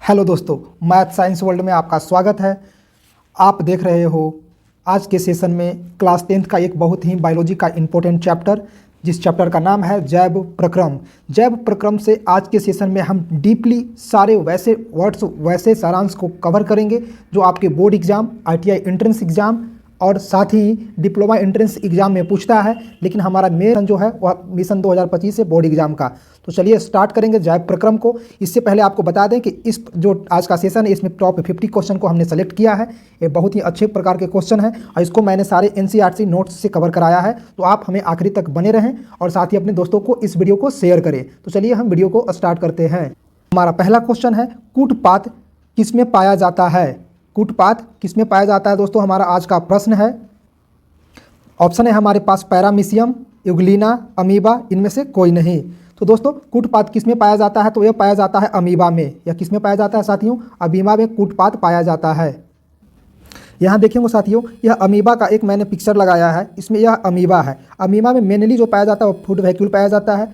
Hello दोस्तों, math science world में आपका स्वागत है। आप देख रहे हो आज के सेशन में क्लास 10th का एक बहुत ही बायोलॉजी का इम्पोर्टेंट चैप्टर, जिस चैप्टर का नाम है जैव प्रक्रम। जैव प्रक्रम से आज के सेशन में हम डीपली सारे वैसे वर्ड्स, वैसे सारांश को कवर करेंगे जो आपके board exam, ITI entrance exam और साथ ही डिप्लोमा एंट्रेंस एग्जाम में पूछता है। लेकिन हमारा मेन जो है वह मिशन 2025 है बोर्ड एग्जाम का। तो चलिए स्टार्ट करेंगे जैव प्रक्रम को। इससे पहले आपको बता दें कि इस जो आज का सेशन है इसमें टॉप 50 क्वेश्चन को हमने सेलेक्ट किया है। ये बहुत ही अच्छे प्रकार के क्वेश्चन हैं और इसको मैंने सारे NCERT नोट्स से कवर कराया है। तो आप हमें आखिरी तक बने रहें और साथ ही अपने दोस्तों को इस वीडियो को शेयर करें। तो चलिए हम वीडियो को स्टार्ट करते हैं। हमारा पहला क्वेश्चन है, कूटपात किसमें पाया जाता है? कूटपात किसमें पाया जाता है दोस्तों, हमारा आज का प्रश्न है। ऑप्शन है हमारे पास पैरामीशियम, यूग्लिना, अमीबा, इनमें से कोई नहीं। तो दोस्तों कूटपात किसमें पाया जाता है? तो यह पाया जाता है अमीबा में। या किसमें पाया जाता है साथियों? अमीबा में कूटपात पाया जाता है। यहाँ देखेंगे साथियों, यह अमीबा का एक मैंने पिक्चर लगाया है। इसमें यह अमीबा है। अमीबा में मेनली जो पाया जाता है वो फूड वैक्यूल पाया जाता है,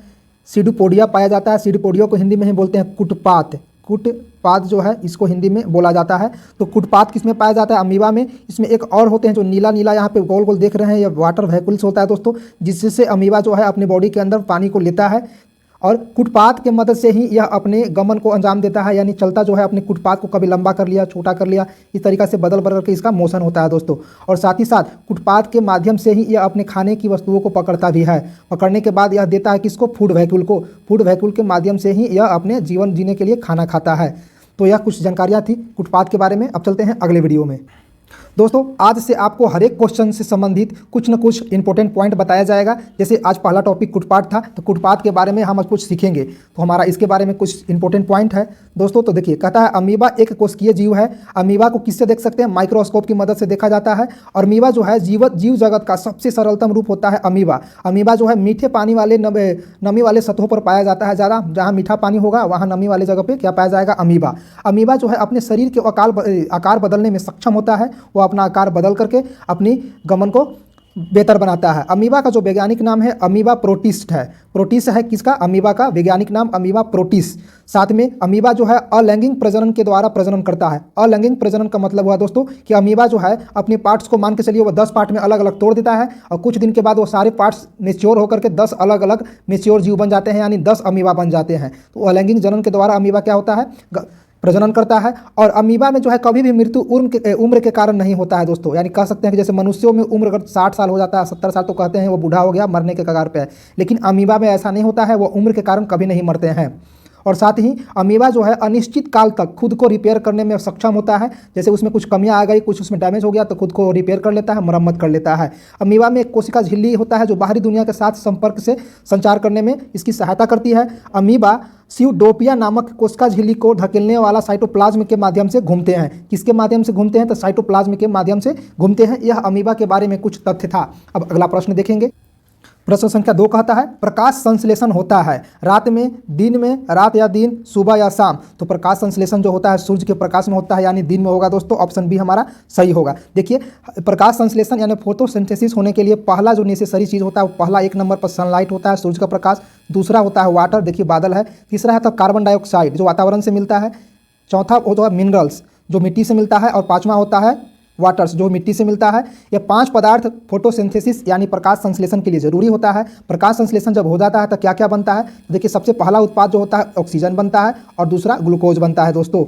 सीडोपोडिया पाया जाता है। सीडोपोडिया को हिंदी में ही बोलते हैं कूटपात। कूटपात जो है इसको हिंदी में बोला जाता है। तो कूटपात किसमें पाया जाता है? अमीबा में। इसमें एक और होते हैं जो नीला नीला यहाँ पे गोल गोल देख रहे हैं, ये वाटर वैक्यूल्स होता है दोस्तों, जिससे अमीबा जो है अपने बॉडी के अंदर पानी को लेता है और कूटपात के मदद से ही यह अपने गमन को अंजाम देता है। यानी चलता जो है अपने कूटपात को कभी लंबा कर लिया, छोटा कर लिया, इस तरीक़ा से बदल बदल के इसका मोशन होता है दोस्तों। और साथ ही साथ कूटपात के माध्यम से ही यह अपने खाने की वस्तुओं को पकड़ता भी है। पकड़ने के बाद यह देता है किसको? फूड वैक्यूल को। फूड वैक्यूल के माध्यम से ही यह अपने जीवन जीने के लिए खाना खाता है। तो यह कुछ जानकारियाँ थी कूटपात के बारे में। अब चलते हैं अगले वीडियो में। दोस्तों आज से आपको हर एक क्वेश्चन से संबंधित कुछ न कुछ इंपॉर्टेंट पॉइंट बताया जाएगा। जैसे आज पहला टॉपिक कूटपात था, तो कूटपात के बारे में हम आज कुछ सीखेंगे। तो हमारा इसके बारे में कुछ इंपॉर्टेंट पॉइंट है दोस्तों। तो देखिए, कहता है अमीबा एक कोशिकीय जीव है। अमीबा को किससे देख सकते हैं? माइक्रोस्कोप की मदद से देखा जाता है। और अमीबा जो है जीव जगत का सबसे सरलतम रूप होता है अमीबा। अमीबा जो है मीठे पानी वाले नमी वाले सतहों पर पाया जाता है ज़्यादा। जहाँ मीठा पानी होगा वहाँ नमी वाले जगह पर क्या पाया जाएगा? अमीबा। अमीबा जो है अपने शरीर के आकार बदलने में सक्षम होता है। वो अपना आकार बदल करके अपनी गमन को बेहतर बनाता है। अमीबा का जो वैज्ञानिक नाम है अमीबा प्रोटिस्ट है। प्रोटिस्ट है किसका? अमीबा का वैज्ञानिक नाम अमीबा प्रोटिस्ट। साथ में अमीबा जो है अलैंगिक प्रजनन के द्वारा प्रजनन करता है। अलैंगिक प्रजनन का मतलब हुआ दोस्तों कि अमीबा जो है अपने पार्ट्स को मान के चलिए वो 10 पार्ट में अलग अलग तोड़ देता है और कुछ दिन के बाद वो सारे पार्ट्स मेच्योर होकर के 10 अलग अलग मेच्योर जीव बन जाते हैं, यानी 10 अमीबा बन जाते हैं। तो अलैंगिक जनन के द्वारा अमीबा क्या होता है? प्रजनन करता है। और अमीबा में जो है कभी भी मृत्यु उम्र के कारण नहीं होता है दोस्तों। यानी कह सकते हैं कि जैसे मनुष्यों में उम्र अगर 60 साल हो जाता है, 70 साल, तो कहते हैं वो बूढ़ा हो गया, मरने के कगार पे है। लेकिन अमीबा में ऐसा नहीं होता है, वो उम्र के कारण कभी नहीं मरते हैं। और साथ ही अमीबा जो है अनिश्चित काल तक खुद को रिपेयर करने में सक्षम होता है। जैसे उसमें कुछ कमियां आ गई, कुछ उसमें डैमेज हो गया, तो खुद को रिपेयर कर लेता है, मरम्मत कर लेता है। अमीबा में एक कोशिका झिल्ली होता है जो बाहरी दुनिया के साथ संपर्क से संचार करने में इसकी सहायता करती है। अमीबा स्यूडोपिया नामक कोशिका झिल्ली को धकेलने वाला साइटोप्लाज्म के माध्यम से घूमते हैं। किसके माध्यम से घूमते हैं? तो साइटोप्लाज्म के माध्यम से घूमते हैं। यह अमीबा के बारे में कुछ तथ्य था। अब अगला प्रश्न देखेंगे। प्रश्न संख्या 2 कहता है प्रकाश संश्लेषण होता है रात में, दिन में, रात या दिन, सुबह या शाम। तो प्रकाश संश्लेषण जो होता है सूर्य के प्रकाश में होता है, यानी दिन में होगा दोस्तों। ऑप्शन बी हमारा सही होगा। देखिए, प्रकाश संश्लेषण यानी फोटोसिंथेसिस होने के लिए पहला जो नेसेसरी चीज़ होता है वो पहला 1 नंबर पर सनलाइट होता है, सूर्य का प्रकाश। दूसरा होता है वाटर, देखिए बादल है। तीसरा है तो कार्बन डाइऑक्साइड जो वातावरण से मिलता है। चौथा होता है मिनरल्स जो मिट्टी से मिलता है। और पाँचवा होता है वाटर्स जो मिट्टी से मिलता है। ये 5 पदार्थ फोटोसिंथेसिस यानी प्रकाश संश्लेषण के लिए जरूरी होता है। प्रकाश संश्लेषण जब हो जाता है तो क्या क्या बनता है? देखिए, सबसे पहला उत्पाद जो होता है ऑक्सीजन बनता है और दूसरा ग्लूकोज बनता है दोस्तों।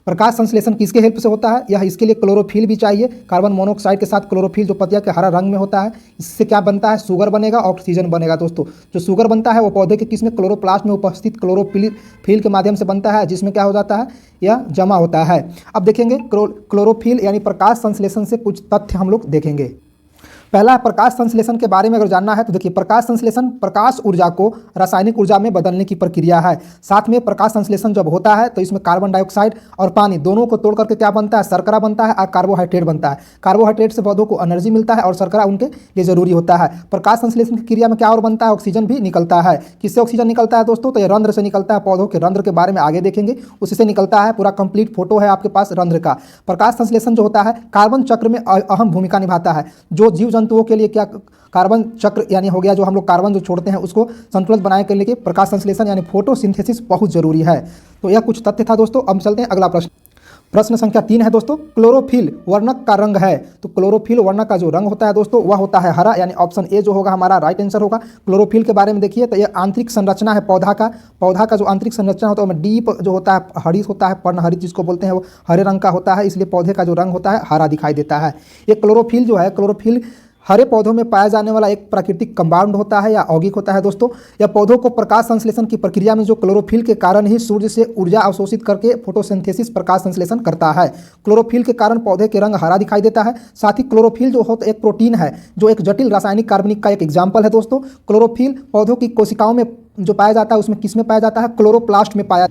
प्रकाश संश्लेषण किसके हेल्प से होता है? यह इसके लिए क्लोरोफिल भी चाहिए। कार्बन मोनोऑक्साइड के साथ क्लोरोफिल जो पत्तियां के हरा रंग में होता है, इससे क्या बनता है? शुगर बनेगा, ऑक्सीजन बनेगा दोस्तों। जो शुगर बनता है वो पौधे के किसमें? क्लोरोप्लास्ट में उपस्थित क्लोरोफिल के माध्यम से बनता है, जिसमें क्या हो जाता है? यह जमा होता है। अब देखेंगे क्लोरोफिल यानी प्रकाश संश्लेषण से कुछ तथ्य हम लोग देखेंगे। पहला है प्रकाश संश्लेषण के बारे में अगर जानना है तो देखिए, प्रकाश संश्लेषण प्रकाश ऊर्जा को रासायनिक ऊर्जा में बदलने की प्रक्रिया है। साथ में प्रकाश संश्लेषण जब होता है तो इसमें कार्बन डाइऑक्साइड और पानी दोनों को तोड़ करके क्या बनता है? शर्करा बनता है और कार्बोहाइड्रेट बनता है। कार्बोहाइड्रेट से पौधों को एनर्जी मिलता है और शर्करा उनके लिए जरूरी होता है। प्रकाश संश्लेषण की क्रिया में क्या और बनता है? ऑक्सीजन भी निकलता है। किससे ऑक्सीजन निकलता है दोस्तों? तो ये रंध्र से निकलता है। पौधों के रंध्र के बारे में आगे देखेंगे, उससे निकलता है। पूरा कंप्लीट फोटो है आपके पास रंध्र का। प्रकाश संश्लेषण जो होता है कार्बन चक्र में अहम भूमिका निभाता है। जो जीव जंतुओं के लिए क्या कार्बन चक्र यानी हो गया, जो हम लोग कार्बन जो छोड़ते हैं उसको संतुलित बनाने के लिए प्रकाश संश्लेषण यानी फोटोसिंथेसिस बहुत जरूरी है। तो यह कुछ तथ्य था दोस्तों। अब चलते हैं अगला प्रश्न। प्रश्न संख्या 3 है दोस्तों, क्लोरोफिल वर्णक का रंग है। तो क्लोरोफिल वर्णक का जो रंग होता है दोस्तों वह होता है हरा, यानी ऑप्शन ए जो होगा हमारा राइट आंसर होगा। क्लोरोफिल के बारे में देखिए तो यह आंतरिक संरचना है पौधा का जो आंतरिक संरचना होता है उसमें डीप जो होता है हरित होता है, पर्णहरित जिसको बोलते हैं, वो हरे रंग का होता है, इसलिए पौधे का जो रंग होता है हरा दिखाई देता है। ये क्लोरोफिल जो है, क्लोरोफिल हरे पौधों में पाया जाने वाला एक प्राकृतिक कंपाउंड होता है या यौगिक होता है दोस्तों। यह पौधों को प्रकाश संश्लेषण की प्रक्रिया में जो क्लोरोफिल के कारण ही सूर्य से ऊर्जा अवशोषित करके फोटोसिंथेसिस प्रकाश संश्लेषण करता है। क्लोरोफिल के कारण पौधे के रंग हरा दिखाई देता है। साथ ही क्लोरोफिल जो होता एक प्रोटीन है जो एक जटिल रासायनिक कार्बनिक का एक एग्जाम्पल है दोस्तों। क्लोरोफिल पौधों की कोशिकाओं में जो पाया जाता है उसमें किस में पाया जाता है, क्लोरोप्लास्ट में पाया,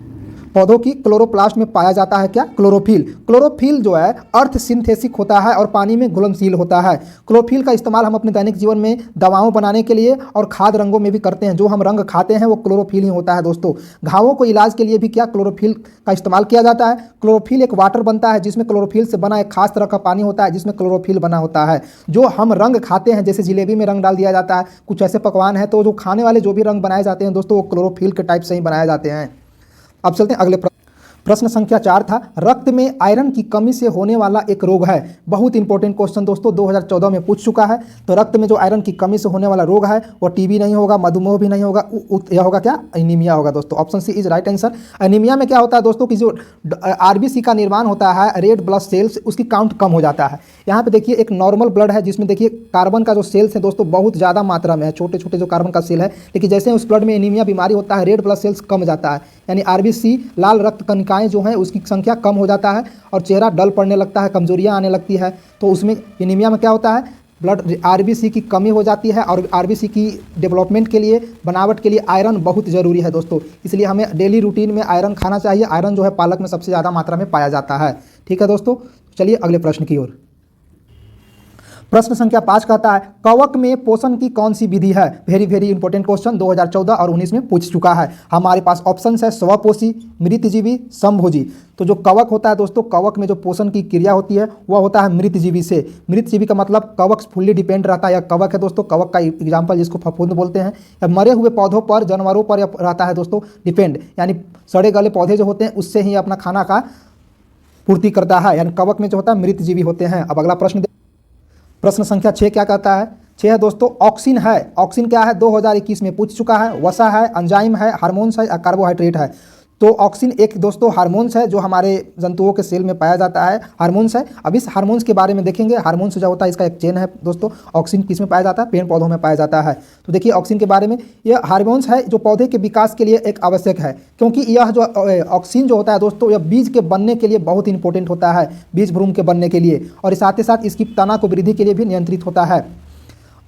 पौधों की क्लोरोप्लास्ट में पाया जाता है क्या, क्लोरोफिल। क्लोरोफिल जो है अर्थ सिंथेसिक होता है और पानी में घुलनशील होता है। क्लोरोफिल का इस्तेमाल हम अपने दैनिक जीवन में दवाओं बनाने के लिए और खाद्य रंगों में भी करते हैं। जो हम रंग खाते हैं वो क्लोरोफिल ही होता है दोस्तों। घावों को इलाज के लिए भी क्या क्लोरोफिल का इस्तेमाल किया जाता है। क्लोरोफिल एक वाटर बनता है जिसमें क्लोरोफिल से बना एक खास तरह का पानी होता है जिसमें क्लोरोफिल बना होता है। जो हम रंग खाते हैं, जैसे जिलेबी में रंग डाल दिया जाता है, कुछ ऐसे पकवान हैं, तो जो खाने वाले जो भी रंग बनाए जाते हैं दोस्तों वो क्लोरोफिल के टाइप से ही बनाए जाते हैं। अब चलते हैं अगले प्रश्न संख्या 4 था, रक्त में आयरन की कमी से होने वाला एक रोग है। बहुत इंपॉर्टेंट क्वेश्चन दोस्तों, 2014 में पूछ चुका है। तो रक्त में जो आयरन की कमी से होने वाला रोग है वो टीबी नहीं होगा, मधुमेह भी नहीं होगा, यह होगा क्या, एनीमिया होगा दोस्तों। Option C is right answer. Anaemia में क्या होता है दोस्तों कि जो आरबीसी का निर्माण होता है, रेड ब्लड सेल्स, उसकी काउंट कम हो जाता है। यहाँ पे देखिए एक नॉर्मल ब्लड है जिसमें देखिए कार्बन का जो सेल्स है दोस्तों बहुत ज़्यादा मात्रा में है, छोटे छोटे जो कार्बन का सेल है, लेकिन जैसे उस ब्लड में एनीमिया बीमारी होता है रेड ब्लड सेल्स कम जाता है, यानी आरबीसी लाल रक्त कणिकाएं जो हैं उसकी संख्या कम हो जाता है और चेहरा डल पड़ने लगता है, कमजोरियां आने लगती है। तो उसमें एनीमिया में क्या होता है, ब्लड आरबीसी की कमी हो जाती है और आरबीसी की डेवलपमेंट के लिए, बनावट के लिए आयरन बहुत ज़रूरी है दोस्तों। इसलिए हमें डेली रूटीन में आयरन खाना चाहिए। आयरन जो है पालक में सबसे ज़्यादा मात्रा में पाया जाता है। ठीक है दोस्तों, चलिए अगले प्रश्न की ओर। प्रश्न संख्या 5 कहता है, कवक में पोषण की कौन सी विधि है। वेरी वेरी इंपॉर्टेंट क्वेश्चन, 2014 और 19 में पूछ चुका है। हमारे पास ऑप्शन है स्वपोषी, मृतजीवी, समभोजी। तो जो कवक होता है दोस्तों, कवक में जो पोषण की क्रिया होती है वह होता है मृतजीवी से। मृतजीवी का मतलब कवक फुल्ली डिपेंड रहता है, या कवक है दोस्तों। कवक का एग्जाम्पल जिसको फफूंद बोलते हैं, या मरे हुए पौधों पर, जानवरों पर रहता है दोस्तों डिपेंड, यानी सड़े गले पौधे जो होते हैं उससे ही अपना खाना का पूर्ति करता है, यानी कवक में जो होता है मृतजीवी होते हैं। अब अगला प्रश्न संख्या 6 क्या कहता है, 6 है दोस्तों, ऑक्सिन है। ऑक्सिन क्या है, 2021 में पूछ चुका है। वसा है, एंजाइम है, हार्मोन्स है, कार्बोहाइड्रेट है। तो ऑक्सिन एक दोस्तों हार्मोन्स है जो हमारे जंतुओं के सेल में पाया जाता है, हार्मोन्स है। अब इस हार्मोन्स के बारे में देखेंगे। हार्मोन्स जो होता है इसका एक चेन है दोस्तों। ऑक्सिन किस में पाया जाता है, पेड़ पौधों में पाया जाता है। तो देखिए ऑक्सिन के बारे में, यह हार्मोन्स है जो पौधे के विकास के लिए एक आवश्यक है, क्योंकि यह जो ऑक्सिन जो होता है दोस्तों यह बीज के बनने के लिए बहुत इंपॉर्टेंट होता है, बीज भ्रूण के बनने के लिए, और साथ ही साथ इसकी तना को वृद्धि के लिए भी नियंत्रित होता है।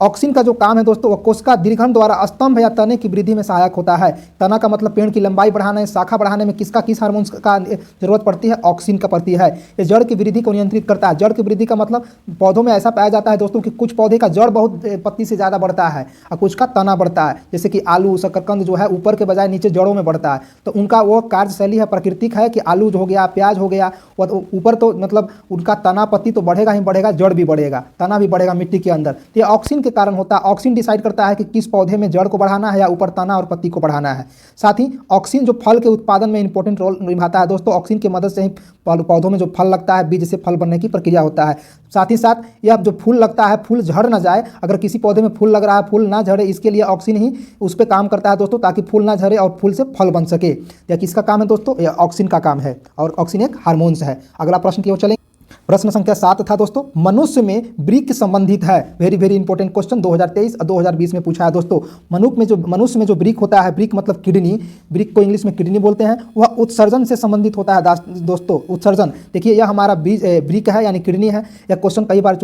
ऑक्सिन का जो काम है दोस्तों वह कोशिका दीर्घन द्वारा स्तंभ या तने की वृद्धि में सहायक होता है। तना का मतलब पेड़ की लंबाई बढ़ाने, शाखा बढ़ाने में किस हार्मोन्स का जरूरत पड़ती है, ऑक्सिन का पड़ती है। ये जड़ की वृद्धि को नियंत्रित करता है। जड़ की वृद्धि का मतलब पौधों में ऐसा पाया जाता है दोस्तों कि कुछ पौधे का जड़ बहुत पत्ती से ज़्यादा बढ़ता है और कुछ का तना बढ़ता है, जैसे कि आलू, शकरकंद जो है ऊपर के बजाय नीचे जड़ों में बढ़ता है। तो उनका वो कार्यशैली है, प्राकृतिक है कि आलू जो हो गया, प्याज हो गया, वह तो ऊपर तो मतलब उनका तना पत्ती तो बढ़ेगा ही बढ़ेगा, जड़ भी बढ़ेगा, तना भी बढ़ेगा मिट्टी के अंदर। तो ये ऑक्सिन के कारण होता है। ऑक्सिन डिसाइड करता है कि किस पौधे में जड़ को बढ़ाना है या ऊपर तना और पत्ती को बढ़ाना है। साथ ही ऑक्सिन जो फल के उत्पादन में इंपॉर्टेंट रोल निभाता है दोस्तों। ऑक्सिन की मदद से ही पौधों में जो फल लगता है, बीज से फल बनने की प्रक्रिया होता है। साथ ही साथ यह जो फूल लगता है, फूल झड़ ना जाए, अगर किसी पौधे में फूल लग रहा है, फूल ना झड़े, इसके लिए ऑक्सिन ही उस पर काम करता है दोस्तों, ताकि फूल ना झड़े और फूल से फल बन सके। यह किसका काम है दोस्तों, यह ऑक्सिन का काम है, और ऑक्सिन एक हार्मोन्स है। अगला प्रश्न की ओर चलेंगे। प्रश्न संख्या 7 था दोस्तों, मनुष्य में वृक्क संबंधित है। वेरी वेरी इंपॉर्टेंट क्वेश्चन, 2023 और 2020 में पूछा है दोस्तों। मनुष्य में जो वृक्क होता है, वृक्क मतलब किडनी, वृक्क को इंग्लिश में किडनी बोलते हैं, वह उत्सर्जन से संबंधित होता है दोस्तों। उत्सर्जन देखिए, यह हमारा वृक्क है यानी किडनी है। यह क्वेश्चन कई बार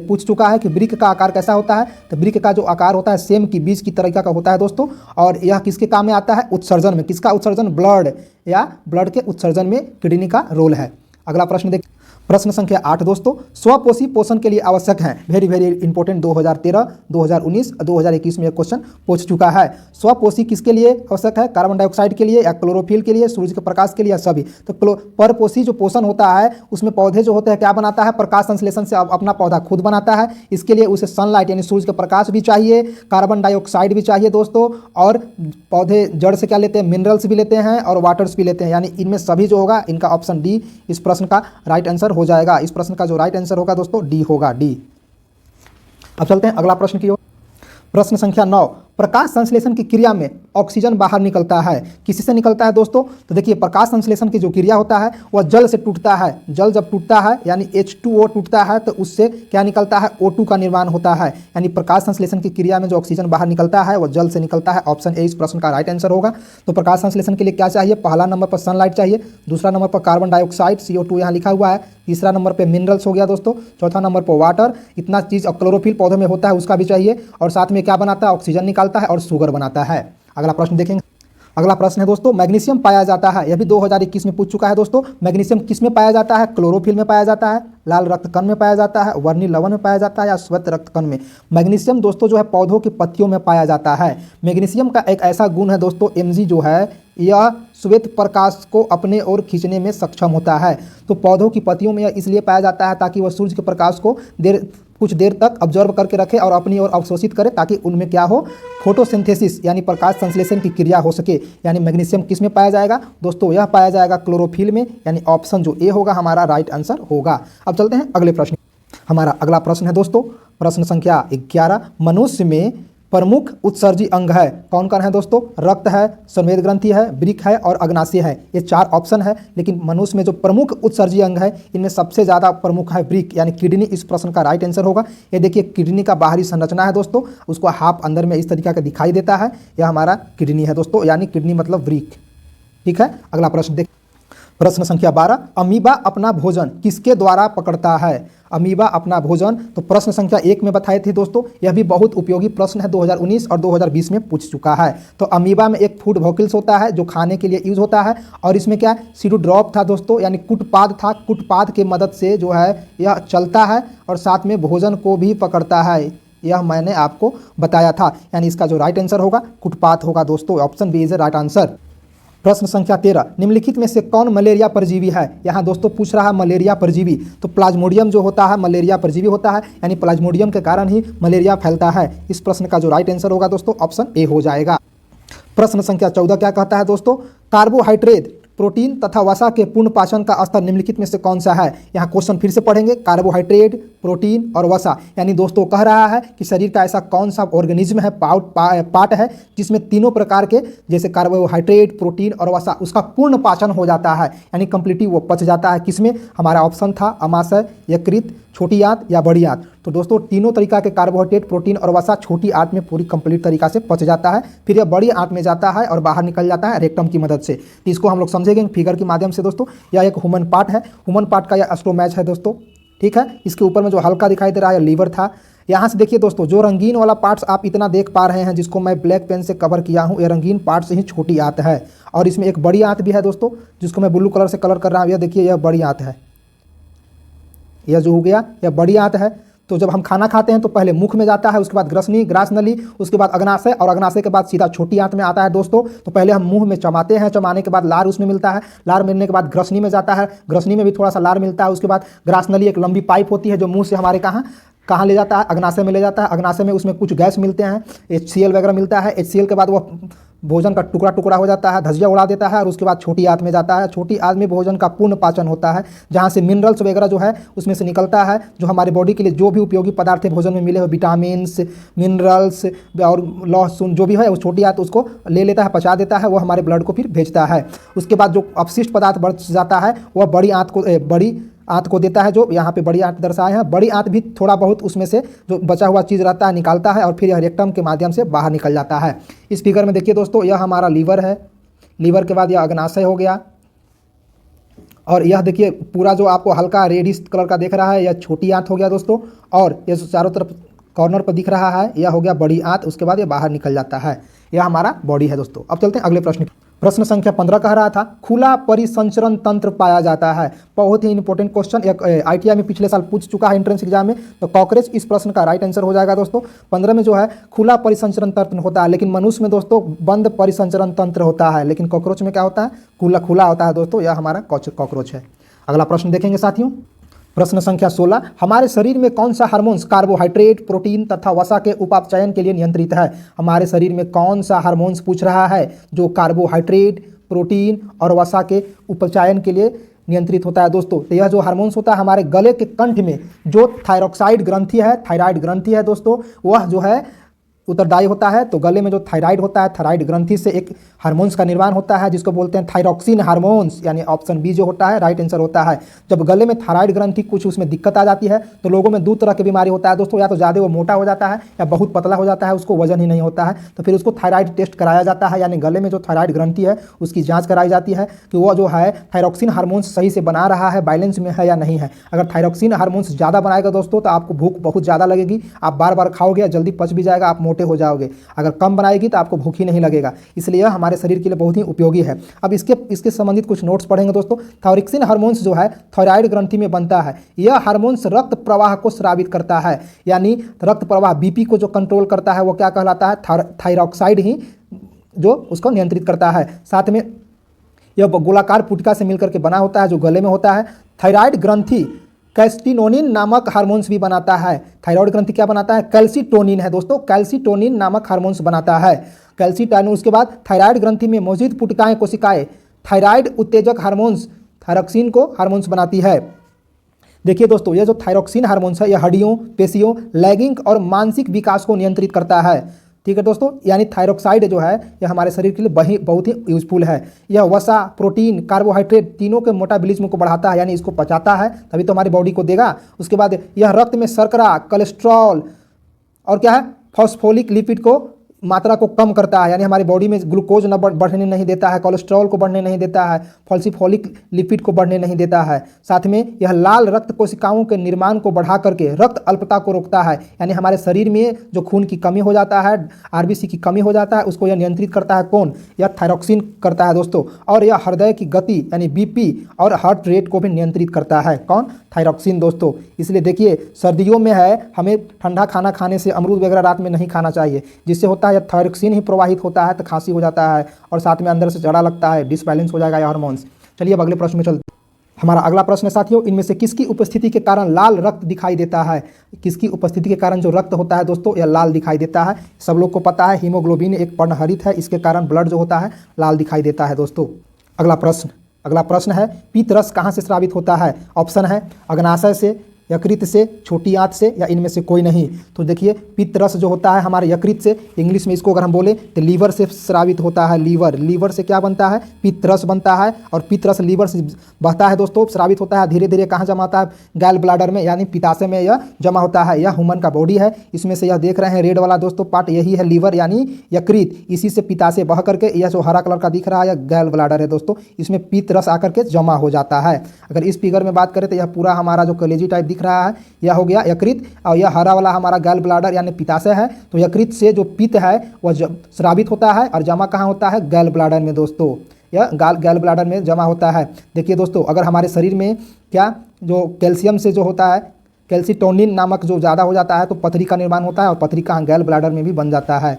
पूछ चुका है कि वृक्क का आकार कैसा होता है। तो वृक्क का जो आकार होता है सेम की बीज की तरह का होता है दोस्तों, और यह किसके काम में आता है, उत्सर्जन में। किसका उत्सर्जन, ब्लड या ब्लड के उत्सर्जन में किडनी का रोल है। अगला प्रश्न देख, प्रश्न संख्या 8 दोस्तों, स्वपोषी पोषण के लिए आवश्यक हैं, वेरी वेरी इंपॉर्टेंट, 2013, 2019, 2021 में क्वेश्चन पूछ चुका है। स्वपोषी किसके लिए आवश्यक है? कार्बन डाइऑक्साइड के लिए या क्लोरोफिल के लिए, सूर्य के प्रकाश के लिए या सभी? तो परपोषी जो पोषण होता है उसमें पौधे जो होते हैं क्या बनाता है? प्रकाश संश्लेषण से अपना पौधा खुद बनाता है। इसके लिए उसे सनलाइट यानी सूर्य का प्रकाश भी चाहिए, कार्बन डाइऑक्साइड भी चाहिए दोस्तों, और पौधे जड़ से क्या लेते हैं? मिनरल्स भी लेते हैं और वाटर्स भी लेते हैं, यानी इनमें सभी जो होगा, इनका ऑप्शन डी इस प्रश्न का राइट आंसर हो जाएगा। इस प्रश्न का जो राइट आंसर होगा दोस्तों डी होगा, डी। अब चलते हैं अगला प्रश्न की ओर। प्रश्न संख्या 9, प्रकाश संश्लेषण की क्रिया में ऑक्सीजन बाहर निकलता है, किसी से निकलता है दोस्तों? तो देखिए, प्रकाश संश्लेषण की जो क्रिया होता है वह जल से टूटता है। जल जब टूटता है यानी H2O टूटता है तो उससे क्या निकलता है? O2 का निर्माण होता है। यानी प्रकाश संश्लेषण की क्रिया में जो ऑक्सीजन बाहर निकलता है वह जल से निकलता है। ऑप्शन ए इस प्रश्न का राइट आंसर होगा। तो प्रकाश संश्लेषण के लिए क्या चाहिए? पहला नंबर पर सनलाइट चाहिए, दूसरा नंबर पर कार्बन डाइऑक्साइड CO2 यहाँ लिखा हुआ है, तीसरा नंबर पर मिनरल्स हो गया दोस्तों, चौथा नंबर पर वाटर, इतना चीज़। और क्लोरोफिल पौधों में होता है उसका भी चाहिए, और साथ में क्या बनाता है? ऑक्सीजन निकालता है और शुगर बनाता है। अगला प्रश्न देखेंगे। अगला प्रश्न है दोस्तों, मैग्नीशियम पाया जाता है, यह भी 2021 में पूछ चुका है दोस्तों। मैग्नीशियम किस में पाया जाता है? क्लोरोफिल में पाया जाता है, लाल रक्त कण में पाया जाता है, वर्णीय लवण में पाया जाता है या श्वेत रक्त कण में? मैग्नीशियम दोस्तों जो है पौधों की पत्तियों में पाया जाता है। मैग्नीशियम का एक ऐसा गुण है दोस्तों, Mg जो है यह श्वेत प्रकाश को अपने ओर खींचने में सक्षम होता है। तो पौधों की पत्तियों में यह इसलिए पाया जाता है ताकि वह सूर्य के प्रकाश को कुछ देर तक ऑब्जर्व करके रखे और अपनी ओर अवशोषित करे, ताकि उनमें क्या हो? फोटोसिंथेसिस यानी प्रकाश संश्लेषण की क्रिया हो सके। यानी मैग्नीशियम किस में पाया जाएगा दोस्तों? यह पाया जाएगा क्लोरोफिल में, यानी ऑप्शन जो ए होगा हमारा राइट आंसर होगा। अब चलते हैं अगले प्रश्न। हमारा अगला प्रश्न है दोस्तों, प्रश्न संख्या 11, मनुष्य में प्रमुख उत्सर्जी अंग है, कौन कौन है दोस्तों? रक्त है, संवेद ग्रंथि है, वृक्क है और अग्नाशय है। ये 4 ऑप्शन है, लेकिन मनुष्य में जो प्रमुख उत्सर्जी अंग है इनमें सबसे ज़्यादा प्रमुख है वृक्क यानी किडनी। इस प्रश्न का राइट आंसर होगा। ये देखिए किडनी का बाहरी संरचना है दोस्तों, उसको हाफ अंदर में इस तरीके का दिखाई देता है, यह हमारा किडनी है दोस्तों, यानी किडनी मतलब वृक्क। ठीक है, अगला प्रश्न देख। प्रश्न संख्या 12, अमीबा अपना भोजन किसके द्वारा पकड़ता है? अमीबा अपना भोजन, तो प्रश्न संख्या 1 में बताए थे दोस्तों, यह भी बहुत उपयोगी प्रश्न है, 2019 और 2020 में पूछ चुका है। तो अमीबा में एक फूड वोकल्स होता है जो खाने के लिए यूज होता है, और इसमें क्या सीडो ड्रॉप था दोस्तों, यानी कुटपाद था। कुटपाद के मदद से जो है यह चलता है और साथ में भोजन को भी पकड़ता है, यह मैंने आपको बताया था। यानी इसका जो राइट आंसर होगा कुटपाद होगा दोस्तों, option B is a right answer. प्रश्न संख्या 13, निम्नलिखित में से कौन मलेरिया परजीवी है? यहाँ दोस्तों पूछ रहा है मलेरिया परजीवी, तो प्लाज्मोडियम जो होता है मलेरिया परजीवी होता है, यानी प्लाज्मोडियम के कारण ही मलेरिया फैलता है। इस प्रश्न का जो राइट आंसर होगा दोस्तों ऑप्शन ए हो जाएगा। प्रश्न संख्या 14 क्या कहता है दोस्तों? कार्बोहाइड्रेट, प्रोटीन तथा वसा के पूर्ण पाचन का स्तर निम्नलिखित में से कौन सा है? यहाँ क्वेश्चन फिर से पढ़ेंगे, कार्बोहाइड्रेट, प्रोटीन और वसा, यानी दोस्तों कह रहा है कि शरीर का ऐसा कौन सा ऑर्गेनिज्म है, पार्ट है जिसमें तीनों प्रकार के जैसे कार्बोहाइड्रेट, प्रोटीन और वसा उसका पूर्ण पाचन हो जाता है, यानी कंप्लीटली वो पच जाता है। किसमें? हमारा ऑप्शन था अमाशय, यकृत, छोटी आंत या बड़ी आंत। तो दोस्तों तीनों तरीका के कार्बोहाइड्रेट, प्रोटीन और वसा छोटी आंत में पूरी कंप्लीट तरीका से पच जाता है, फिर यह बड़ी आंत में जाता है और बाहर निकल जाता है रेक्टम की मदद से। तो इसको हम लोग समझेंगे फिगर के माध्यम से दोस्तों। यह एक ह्यूमन पार्ट है, ह्यूमन पार्ट का यह स्टोमैच है दोस्तों। ठीक है, इसके ऊपर में जो हल्का दिखाई दे रहा है लीवर था। यहाँ से देखिए दोस्तों, जो रंगीन वाला पार्ट्स आप इतना देख पा रहे हैं जिसको मैं ब्लैक पेन से कवर किया हूँ, ये रंगीन पार्ट्स ही छोटी आंत है, और इसमें एक बड़ी आंत भी है दोस्तों जिसको मैं ब्लू कलर से कलर कर रहा हूँ। यह देखिए यह बड़ी आंत है, यह जो हो गया यह बड़ी आंत है। तो जब हम खाना खाते हैं तो पहले मुख में जाता है, उसके बाद ग्रास नली, उसके बाद अग्नाशय, और अग्नाशय के बाद सीधा छोटी आंत में आता है दोस्तों। तो पहले हम मुंह में चबाते हैं, चबाने के बाद लार उसमें मिलता है, लार मिलने के बाद ग्रसनी में जाता है, ग्रसनी में भी थोड़ा सा लार मिलता है। उसके बाद ग्रास नली एक लंबी पाइप होती है जो मुंह से हमारे कहाँ ले जाता है? अग्नाशय में ले जाता है। अग्नाशय में उसमें कुछ गैस मिलते हैं, HCl वगैरह मिलता है। HCl के बाद वह भोजन का टुकड़ा टुकड़ा हो जाता है, धजिया उड़ा देता है, और उसके बाद छोटी आंत में जाता है। छोटी आंत में भोजन का पूर्ण पाचन होता है, जहाँ से मिनरल्स वगैरह जो है उसमें से निकलता है, जो हमारे बॉडी के लिए जो भी उपयोगी पदार्थ भोजन में मिले हो, विटामिन्स, मिनरल्स और लहसुन जो भी है, वो छोटी आंत उसको ले लेता है, पचा देता है, वो हमारे ब्लड को फिर भेजता है। उसके बाद जो अपशिष्ट पदार्थ बच जाता है वह बड़ी आंत को देता है, जो यहाँ पे बड़ी आंत दर्शाए हैं। बड़ी आंत भी थोड़ा बहुत उसमें से जो बचा हुआ चीज़ रहता है निकालता है, और फिर यह रेक्टम के माध्यम से बाहर निकल जाता है। इस फिगर में देखिए दोस्तों, यह हमारा लीवर है, लीवर के बाद यह अग्नाशय हो गया, और यह देखिए पूरा जो आपको हल्का रेडिश कलर का दिख रहा है यह छोटी आंत हो गया दोस्तों, और यह जो चारों तरफ कॉर्नर पर दिख रहा है यह हो गया बड़ी आंत। उसके बाद यह बाहर निकल जाता है, यह हमारा बॉडी है दोस्तों। अब चलते हैं अगले प्रश्न। प्रश्न संख्या 15 कह रहा था खुला परिसंचरण तंत्र पाया जाता है। बहुत ही इंपॉर्टेंट क्वेश्चन, एक आईटीआई में पिछले साल पूछ चुका है एंट्रेंस एग्जाम में, तो कॉकरोच इस प्रश्न का राइट आंसर हो जाएगा दोस्तों। 15 में जो है खुला परिसंचरण तंत्र होता है, लेकिन मनुष्य में दोस्तों बंद परिसंचरण तंत्र होता है, लेकिन कॉकरोच में क्या होता है, खुला होता है दोस्तों। यह हमारा कॉकरोच है। अगला प्रश्न देखेंगे साथियों, प्रश्न संख्या 16, हमारे शरीर में कौन सा हार्मोन्स कार्बोहाइड्रेट, प्रोटीन तथा वसा के उपापचयन के लिए नियंत्रित है। हमारे शरीर में कौन सा हार्मोन्स पूछ रहा है जो कार्बोहाइड्रेट, प्रोटीन और वसा के उपचयन के लिए नियंत्रित होता है दोस्तों। तो यह जो हार्मोन्स होता है हमारे गले के कंठ में जो थायरॉक्साइड ग्रंथि है, थायराइड ग्रंथि है दोस्तों, वह जो है उत्तरदायी होता है। तो गले में जो थायराइड होता है, थायराइड ग्रंथि से एक हार्मोन्स का निर्माण होता है जिसको बोलते हैं थायरॉक्सिन हार्मोन्स, यानी ऑप्शन बी जो होता है राइट आंसर होता है। जब गले में थायराइड ग्रंथि कुछ उसमें दिक्कत आ जाती है तो लोगों में दो तरह की बीमारी होता है दोस्तों, या तो ज़्यादा वो मोटा हो जाता है या बहुत पतला हो जाता है, उसको वजन ही नहीं होता है, तो फिर उसको थायराइड टेस्ट कराया जाता है, यानी गले में जो थायराइड ग्रंथि है उसकी जाँच कराई जाती है कि वो जो है थायरॉक्सिन हार्मोन्स सही से बना रहा है, बैलेंस में है या नहीं है। अगर थायरॉक्सिन हार्मोन्स ज़्यादा बनाएगा दोस्तों तो आपको भूख बहुत ज़्यादा लगेगी, आप बार बार खाओगे, जल्दी पच भी जाएगा, आप मोटे हो जाओगे। अगर कम बनाएगी तो आपको भूख ही नहीं लगेगा, इसलिए यह हमारे शरीर के लिए बहुत ही उपयोगी है। अब इसके संबंधित कुछ नोट्स पढ़ेंगे दोस्तों। थायरॉक्सिन हार्मोन्स जो है थायराइड ग्रंथि में बनता है। यह हार्मोन्स रक्त प्रवाह को स्रावित करता है, यानी रक्त प्रवाह बीपी को जो कंट्रोल करता है वो क्या कहलाता है, थायरॉक्साइड ही जो उसको नियंत्रित करता है। साथ में यह गोलाकार पुटिका से मिलकर के बना होता है जो गले में होता है। थायराइड ग्रंथि कैल्सिटोनिन नामक हार्मोन्स भी बनाता है। थायराइड ग्रंथि क्या बनाता है, कैल्सिटोनिन है दोस्तों, कैल्सिटोनिन नामक हार्मोन्स बनाता है। कैल्सिटोनिन, उसके बाद थायराइड ग्रंथि में मौजूद पुटिकाएं कोशिकाएं थायराइड उत्तेजक हार्मोन्स थायरॉक्सिन को हार्मोन्स बनाती है। देखिए दोस्तों, यह जो थायरॉक्सिन हार्मोन्स है यह हड्डियों, पेशियों, लैंगिक और मानसिक विकास को नियंत्रित करता है। ठीक है दोस्तों, यानी थायरॉक्साइड जो है यह हमारे शरीर के लिए बहुत ही यूजफुल है। यह वसा, प्रोटीन, कार्बोहाइड्रेट तीनों के मेटाबॉलिज्म को बढ़ाता है, यानी इसको पचाता है, तभी तो हमारी बॉडी को देगा। उसके बाद यह रक्त में शर्करा, कोलेस्ट्रॉल और क्या है फॉस्फोलिक लिपिड को मात्रा को कम करता है, यानी हमारी बॉडी में ग्लूकोज न बढ़ने नहीं देता है, कोलेस्ट्रॉल को बढ़ने नहीं देता है, फॉस्फोलिक लिपिड को बढ़ने नहीं देता है। साथ में यह लाल रक्त कोशिकाओं के निर्माण को बढ़ा करके रक्त अल्पता को रोकता है, यानी हमारे शरीर में जो खून की कमी हो जाता है, आरबीसी की कमी हो जाता है, उसको यह नियंत्रित करता है। कौन? यह थायरॉक्सिन करता है दोस्तों। और यह हृदय की गति यानी बीपी और हार्ट रेट को भी नियंत्रित करता है। कौन? थायरॉक्सिन दोस्तों। इसलिए देखिए सर्दियों में है हमें ठंडा खाना खाने से, अमरूद वगैरह रात में नहीं खाना चाहिए, जिससे होता है या थायरॉक्सिन ही प्रवाहित होता है तो खांसी हो जाता है और साथ में अंदर से जड़ा लगता है, डिसबैलेंस हो जाएगा ये हार्मोन्स। चलिए अब अगले प्रश्न में चलते हैं। हमारा अगला प्रश्न है साथियों, इनमें से किसकी उपस्थिति के कारण लाल रक्त दिखाई देता है। किसकी उपस्थिति के कारण जो रक्त होता है दोस्तों यह लाल दिखाई देता है। सब लोग को पता है हीमोग्लोबिन एक पर्णहरित है, इसके कारण ब्लड जो होता है लाल दिखाई देता है दोस्तों। अगला प्रश्न है पित्त रस कहाँ से स्रावित होता है। ऑप्शन है अग्नाशय से, यकृत से, छोटी आंत से या इनमें से कोई नहीं। तो देखिए पित्त रस जो होता है हमारे यकृत से, इंग्लिश में इसको अगर हम बोले तो लीवर से स्रावित होता है। लीवर से क्या बनता है, पित्त रस बनता है और पित्त रस लीवर से बहता है दोस्तों, स्रावित होता है। धीरे धीरे कहाँ जमा होता है, गैल ब्लाडर में यानी पित्ताशय में यह जमा होता है। यह ह्यूमन का बॉडी है, इसमें से यह देख रहे हैं रेड वाला दोस्तों पार्ट यही है लीवर यानी यकृत, इसी से पित्ताशय बह करके यह जो हरा कलर का दिख रहा है यह गैल ब्लाडर है दोस्तों, इसमें पित्त रस आकर के जमा हो जाता है। अगर इस फिगर में बात करें तो यह पूरा हमारा जो कलेजी टाइप दिख रहा है यह हो गया यकृत और यह हरा वाला हमारा गैल ब्लाडर यानी पित्ताशय है। तो यकृत से जो पित्त है वह स्रावित होता है और जमा कहाँ होता है, गैल ब्लाडर में दोस्तों, यह गैल ब्लाडर में जमा होता है। देखिए दोस्तों अगर हमारे शरीर में क्या जो कैल्शियम से जो होता है कैल्सिटोनिन नामक जो ज़्यादा हो जाता है तो पथरी का निर्माण होता है और पथरी कहाँ, गैल ब्लाडर में भी बन जाता है।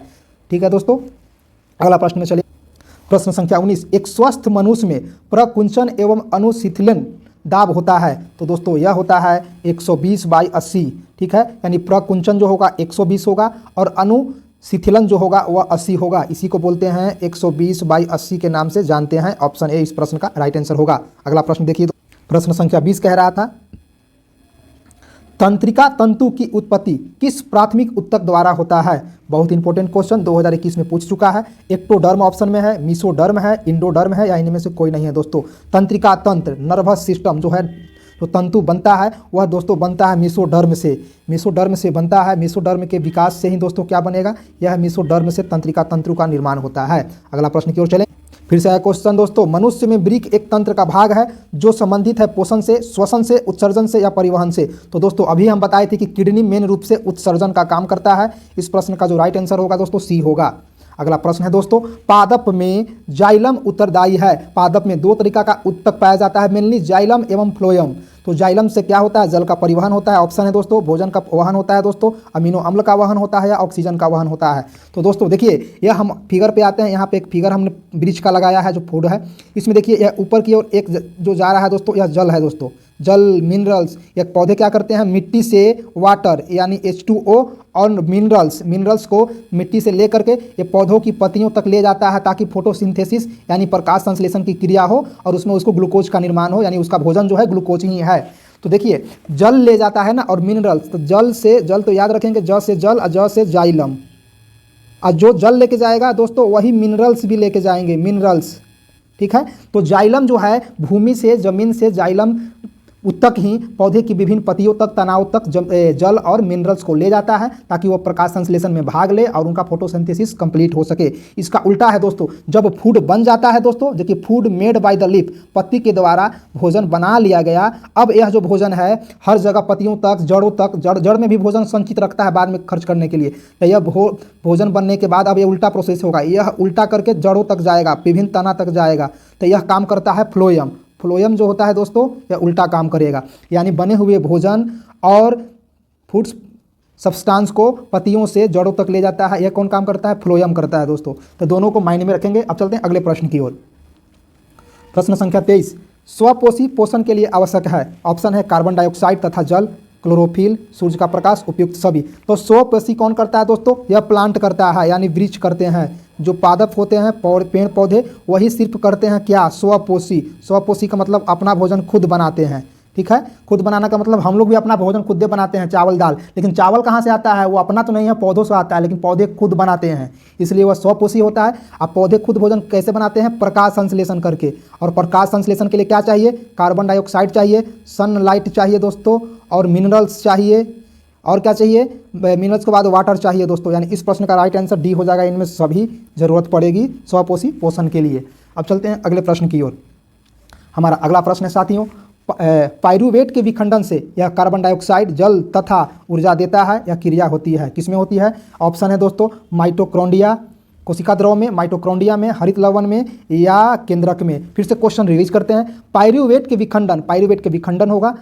ठीक है दोस्तों, अगला प्रश्न में चलिए। प्रश्न संख्या 19, एक स्वस्थ मनुष्य में प्रकुंचन एवं अनुशिथिलन दाब होता है। तो दोस्तों यह होता है 120/80। ठीक है, यानी प्रकुंचन जो होगा 120 होगा और अनुशिथिलन जो होगा वह 80 होगा। इसी को बोलते हैं 120/80 के नाम से जानते हैं। ऑप्शन ए इस प्रश्न का राइट आंसर होगा। अगला प्रश्न देखिए, प्रश्न संख्या 20 कह रहा था तंत्रिका तंतु की उत्पत्ति किस प्राथमिक ऊतक द्वारा होता है। बहुत इंपॉर्टेंट क्वेश्चन 2021 में पूछ चुका है। एक्टोडर्म ऑप्शन में है, मीसोडर्म है, इंडोडर्म है या इनमें से कोई नहीं है दोस्तों। तंत्रिका तंत्र नर्वस सिस्टम जो है जो तंतु बनता है वह दोस्तों बनता है मीसोडर्म से बनता है। मीसोडर्म के विकास से ही दोस्तों क्या बनेगा, यह मीसोडर्म से तंत्रिका तंतु का निर्माण होता है। अगला प्रश्न की ओर चलें। फिर से क्वेश्चन दोस्तों, मनुष्य में वृक्क एक तंत्र का भाग है जो संबंधित है पोषण से, श्वसन से, उत्सर्जन से या परिवहन से। तो दोस्तों अभी हम बताए थे कि किडनी मेन रूप से उत्सर्जन का काम करता है। इस प्रश्न का जो राइट आंसर होगा दोस्तों सी होगा। अगला प्रश्न है दोस्तों, पादप में जाइलम उत्तरदायी है। पादप में दो तरीका का उत्तक पाया जाता है, मेनली जाइलम एवं फ्लोएम। तो जाइलम से क्या होता है, जल का परिवहन होता है, ऑप्शन है दोस्तों, भोजन का वहन होता है दोस्तों, अमीनो अम्ल का वहन होता है या ऑक्सीजन का वहन होता है। तो दोस्तों देखिए, यह हम फिगर पे आते हैं। यहाँ पे एक फिगर हमने ब्रिज का लगाया है जो फूड है। इसमें देखिए यह ऊपर की ओर एक जो जा रहा है दोस्तों, यह जल है दोस्तों। जल मिनरल्स, ये पौधे क्या करते हैं, मिट्टी से वाटर यानी H2O और मिनरल्स को मिट्टी से ले करके ये पौधों की पत्तियों तक ले जाता है, ताकि फोटोसिंथेसिस यानी प्रकाश संश्लेषण की क्रिया हो और उसमें उसको ग्लूकोज का निर्माण हो, यानी उसका भोजन जो है ग्लूकोज ही है। तो देखिए, जल ले जाता है ना, और मिनरल्स, तो जल से जल तो याद रखेंगे, ज से जल और ज से जाइलम। और जो जल लेके जाएगा दोस्तों, वही मिनरल्स भी लेके जाएंगे, मिनरल्स। ठीक है, तो जाइलम जो है भूमि से, जमीन से जाइलम उत्तक ही पौधे की विभिन्न पत्तियों तक, तनाव तक जल और मिनरल्स को ले जाता है, ताकि वो प्रकाश संश्लेषण में भाग ले और उनका फोटोसिंथेसिस कंप्लीट हो सके। इसका उल्टा है दोस्तों, जब फूड बन जाता है दोस्तों, देखिए food made by the leaf, पत्ती के द्वारा भोजन बना लिया गया। अब यह जो भोजन है हर जगह पत्तियों तक, जड़ों तक, जड़ में भी भोजन संचित रखता है बाद में खर्च करने के लिए। तो यह भोजन बनने के बाद अब ये उल्टा प्रोसेस होगा, यह उल्टा करके जड़ों तक जाएगा, विभिन्न तना तक जाएगा। तो यह काम करता है फ्लोएम। फ्लोएम जो होता है दोस्तों, यह उल्टा काम करेगा, यानी बने हुए भोजन और फूड सब्सटेंस को पत्तियों से जड़ों तक ले जाता है। यह कौन काम करता है, फ्लोएम करता है दोस्तों। तो दोनों को मायने में रखेंगे। अब चलते हैं अगले प्रश्न की ओर। प्रश्न संख्या 23, स्वपोषी पोषण के लिए आवश्यक है। ऑप्शन है कार्बन डाइऑक्साइड तथा जल, क्लोरोफिल, सूर्य का प्रकाश, उपयुक्त सभी। तो स्वपोषी कौन करता है दोस्तों, यह प्लांट करता है, यानी वृक्ष करते हैं। जो पादप होते हैं पेड़ पौधे, वही सिर्फ करते हैं क्या, स्वपोषी। स्वपोषी का मतलब अपना भोजन खुद बनाते हैं। ठीक है, खुद बनाना का मतलब हम लोग भी अपना भोजन खुद दे बनाते हैं, चावल दाल। लेकिन चावल कहाँ से आता है, वो अपना तो नहीं है, पौधों से आता है, लेकिन पौधे खुद बनाते हैं, इसलिए वह स्वपोषी होता है। अब पौधे खुद भोजन कैसे बनाते हैं, प्रकाश संश्लेषण करके। और प्रकाश संश्लेषण के लिए क्या चाहिए, कार्बन डाइऑक्साइड चाहिए, सनलाइट चाहिए दोस्तों, और मिनरल्स चाहिए। और क्या चाहिए, मिनरल्स के बाद वाटर चाहिए दोस्तों। यानी इस प्रश्न का राइट आंसर डी हो जाएगा, इनमें सभी जरूरत पड़ेगी स्वपोषी पोषण के लिए। अब चलते हैं अगले प्रश्न की ओर। हमारा अगला प्रश्न है साथियों, पाइरूवेट के विखंडन से यह कार्बन डाइऑक्साइड, जल तथा ऊर्जा देता है। यह क्रिया होती है, किसमें होती है, ऑप्शन है दोस्तों, माइटोकॉन्ड्रिया, कोशिका द्रव में, माइटोकॉन्ड्रिया में, हरित लवण में या केंद्रक में। फिर से क्वेश्चन रिवीज करते हैं। पाइरूवेट के विखंडन होगा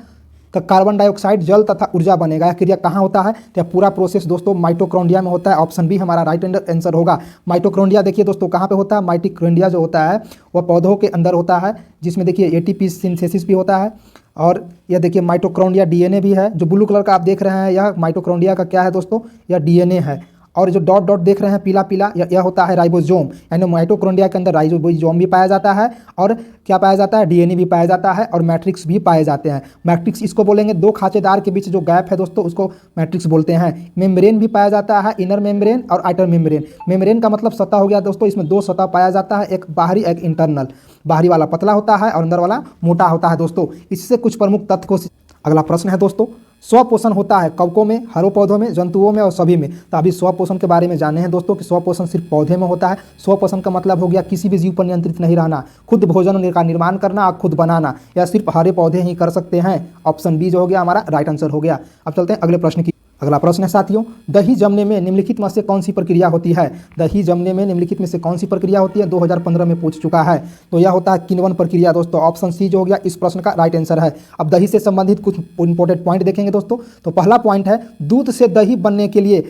तो कार्बन डाइऑक्साइड, जल तथा ऊर्जा बनेगा। यह क्रिया कहाँ होता है, तो यह पूरा प्रोसेस दोस्तों माइटोकॉन्ड्रिया में होता है। ऑप्शन बी हमारा राइट आंसर होगा। माइटोकॉन्ड्रिया देखिए दोस्तों कहाँ पे होता है, माइटोकॉन्ड्रिया जो होता है वह पौधों के अंदर होता है, जिसमें देखिए एटीपी सिंथेसिस भी होता है। और यह देखिए माइटोकॉन्ड्रिया डीएनए भी है, जो ब्लू कलर का आप देख रहे हैं, यह माइटोकॉन्ड्रिया का क्या है दोस्तों, यह डीएनए है। और जो डॉट डॉट देख रहे हैं पीला पीला, यह होता है राइबोसोम, यानी माइटोकॉन्ड्रिया के अंदर राइबोसोम भी पाया जाता है, और क्या पाया जाता है, डीएनए भी पाया जाता है, और मैट्रिक्स भी पाए जाते हैं। मैट्रिक्स इसको बोलेंगे, दो खांचेदार के बीच जो गैप है दोस्तों, उसको मैट्रिक्स बोलते हैं। मेम्ब्रेन भी पाया जाता है, इनर मेम्ब्रेन और आउटर मेम्ब्रेन। मेम्ब्रेन का मतलब सतह हो गया दोस्तों, इसमें दो सतह पाया जाता है, एक बाहरी एक इंटरनल। बाहरी वाला पतला होता है और अंदर वाला मोटा होता है दोस्तों। इससे कुछ प्रमुख तथ्य को। अगला प्रश्न है दोस्तों, स्वपोषण होता है कवकों में, हरों पौधों में, जंतुओं में और सभी में। तो अभी स्वपोषण के बारे में जाने हैं दोस्तों कि स्वपोषण सिर्फ पौधे में होता है। स्वपोषण का मतलब हो गया किसी भी जीव पर नियंत्रित नहीं रहना, खुद भोजन का निर्माण करना और खुद बनाना। यह सिर्फ हरे पौधे ही कर सकते हैं। ऑप्शन बी जो हो गया हमारा राइट आंसर हो गया। अब चलते हैं अगले प्रश्न की। अगला प्रश्न है साथियों, दही जमने में निम्नलिखित में से कौन सी प्रक्रिया होती है। दही जमने में निम्नलिखित में से कौन सी प्रक्रिया होती है, 2015 में पूछ चुका है। तो यह होता है किण्वन प्रक्रिया दोस्तों। ऑप्शन सी जो हो गया इस प्रश्न का राइट आंसर है। अब दही से संबंधित कुछ इंपॉर्टेंट पॉइंट देखेंगे दोस्तों। तो पहला पॉइंट है, दूध से दही बनने के लिए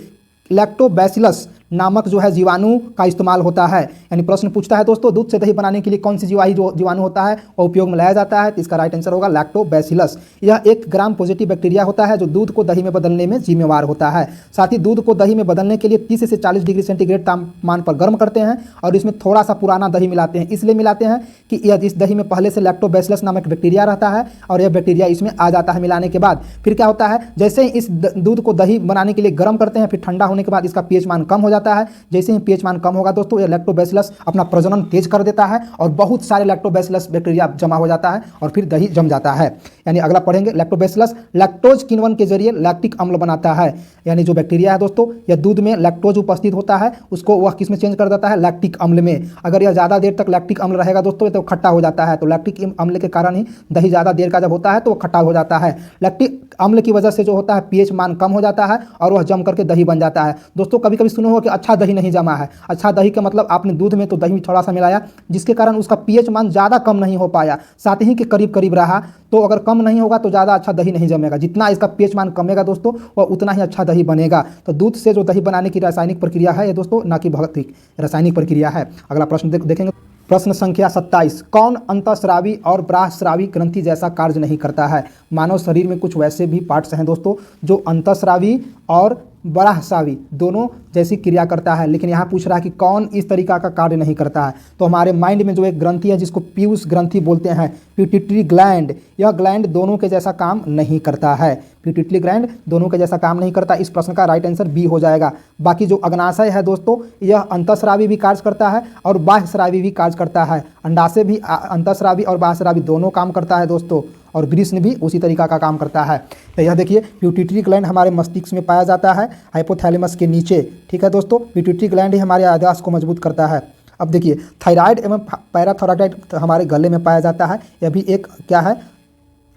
लैक्टोबैसिलस नामक जो है जीवाणु का इस्तेमाल होता है। यानी प्रश्न पूछता है दोस्तों, दूध से दही बनाने के लिए कौन सी जीवाणु होता है वो उपयोग में लाया जाता है। तो इसका राइट आंसर होगा लैक्टोबैसिलस। यह एक ग्राम पॉजिटिव बैक्टीरिया होता है जो दूध को दही में बदलने में जिम्मेवार होता है। साथ ही दूध को दही में बदलने के लिए 30 से 40 डिग्री सेंटीग्रेड तापमान पर गर्म करते हैं और इसमें थोड़ा सा पुराना दही मिलाते हैं। इसलिए मिलाते हैं कि यह इस दही में पहले से लैक्टोबैसिलस नामक बैक्टीरिया रहता है और यह बैक्टीरिया इसमें आ जाता है मिलाने के बाद। फिर क्या होता है, जैसे ही इस दूध को दही बनाने के लिए गर्म करते हैं, फिर ठंडा होने के बाद इसका पीएच मान कम हो जाता है। जैसे ही पीएच मान कम होगा दोस्तों, ये लैक्टोबैसिलस अपना प्रजनन तेज कर देता है और बहुत सारे लैक्टोबैसिलस बैक्टीरिया जमा हो जाता है और फिर दही जम जाता है। यानी अगला पढ़ेंगे, लैक्टोबैसिलस लैक्टोज किण्वन के जरिए लैक्टिक अम्ल बनाता है। यानी जो बैक्टीरिया है दोस्तों, यह दूध में लैक्टोज उपस्थित होता है, उसको वह किस में चेंज कर देता है, लैक्टिक अम्ल में। अगर यह ज़्यादा देर तक लैक्टिक अम्ल रहेगा दोस्तों तो खट्टा हो जाता है। तो लैक्टिक अम्ल के कारण ही दही ज़्यादा देर का जब होता है तो वह खट्टा हो जाता है। लैक्टिक अम्ल की वजह से जो होता है पीएच मान कम हो जाता है और वह जम करके दही बन जाता है। दोस्तों कभी कभी सुनो हो कि अच्छा दही नहीं जमा है। अच्छा दही का मतलब आपने दूध में तो दही थोड़ा सा मिलाया, जिसके कारण उसका पीएच मान ज़्यादा कम नहीं हो पाया, साथ ही के करीब करीब रहा। तो अगर कम नहीं होगा तो ज़्यादा अच्छा दही नहीं जमेगा। जितना इसका पीएच मान कमेगा दोस्तों, वह उतना ही अच्छा दही बनेगा। तो दूध से जो दही बनाने की रासायनिक प्रक्रिया है ये दोस्तों, ना कि भौतिक रासायनिक प्रक्रिया है। अगला प्रश्न देखेंगे। प्रश्न संख्या 27, कौन अंतःस्रावी और बाह्यस्रावी ग्रंथि जैसा कार्य नहीं करता है? मानव शरीर में कुछ वैसे भी पार्ट्स हैं दोस्तों जो अंतःस्रावी और बाह्यस्रावी दोनों जैसी क्रिया करता है, लेकिन यहाँ पूछ रहा है कि कौन इस तरीका का कार्य नहीं करता है। तो हमारे माइंड में जो एक ग्रंथि है जिसको पीयूष ग्रंथि बोलते हैं, पिट्यूटरी ग्लैंड, यह ग्लैंड दोनों के जैसा काम नहीं करता है। पिट्यूटरी ग्लैंड दोनों के जैसा काम नहीं करता। इस प्रश्न का राइट आंसर बी हो जाएगा। बाकी जो अग्नाशय है दोस्तों, यह अंतःस्रावी भी कार्य करता है और बाह्यस्रावी भी कार्य करता है। अंडाशय भी अंतःस्रावी और बाह्यस्रावी दोनों काम करता है दोस्तों, और वृषण भी उसी तरीका का काम करता है। तो यह देखिए, पिट्यूटरी ग्लैंड हमारे मस्तिष्क में पाया जाता है, हाइपोथैलेमस के नीचे। ठीक है दोस्तों, पिट्यूटरी ग्लैंड ही हमारे याददाश्त को मजबूत करता है। अब देखिए, थायराइड एवं पैराथायराइड हमारे गले में पाया जाता है। यह भी एक क्या है,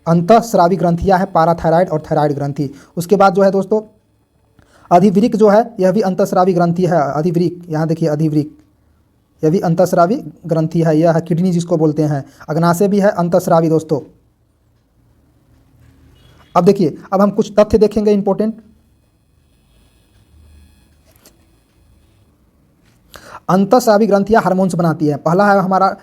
अंतःस्रावी ग्रंथियां हैं, पाराथायराइड और थायराइड ग्रंथि। उसके बाद जो है दोस्तों, अधिवृक्क जो है यह भी अंतःस्रावी ग्रंथि है। अधिवृक्क, यहाँ देखिए अधिवृक्क, यह भी अंतःस्रावी ग्रंथि है। यह है किडनी जिसको बोलते हैं। अग्नाशय भी है अंतःस्रावी दोस्तों। अब देखिए, अब हम कुछ तथ्य देखेंगे इंपॉर्टेंट। अंतःस्रावी ग्रंथियां हार्मोन्स बनाती है। पहला है हमारा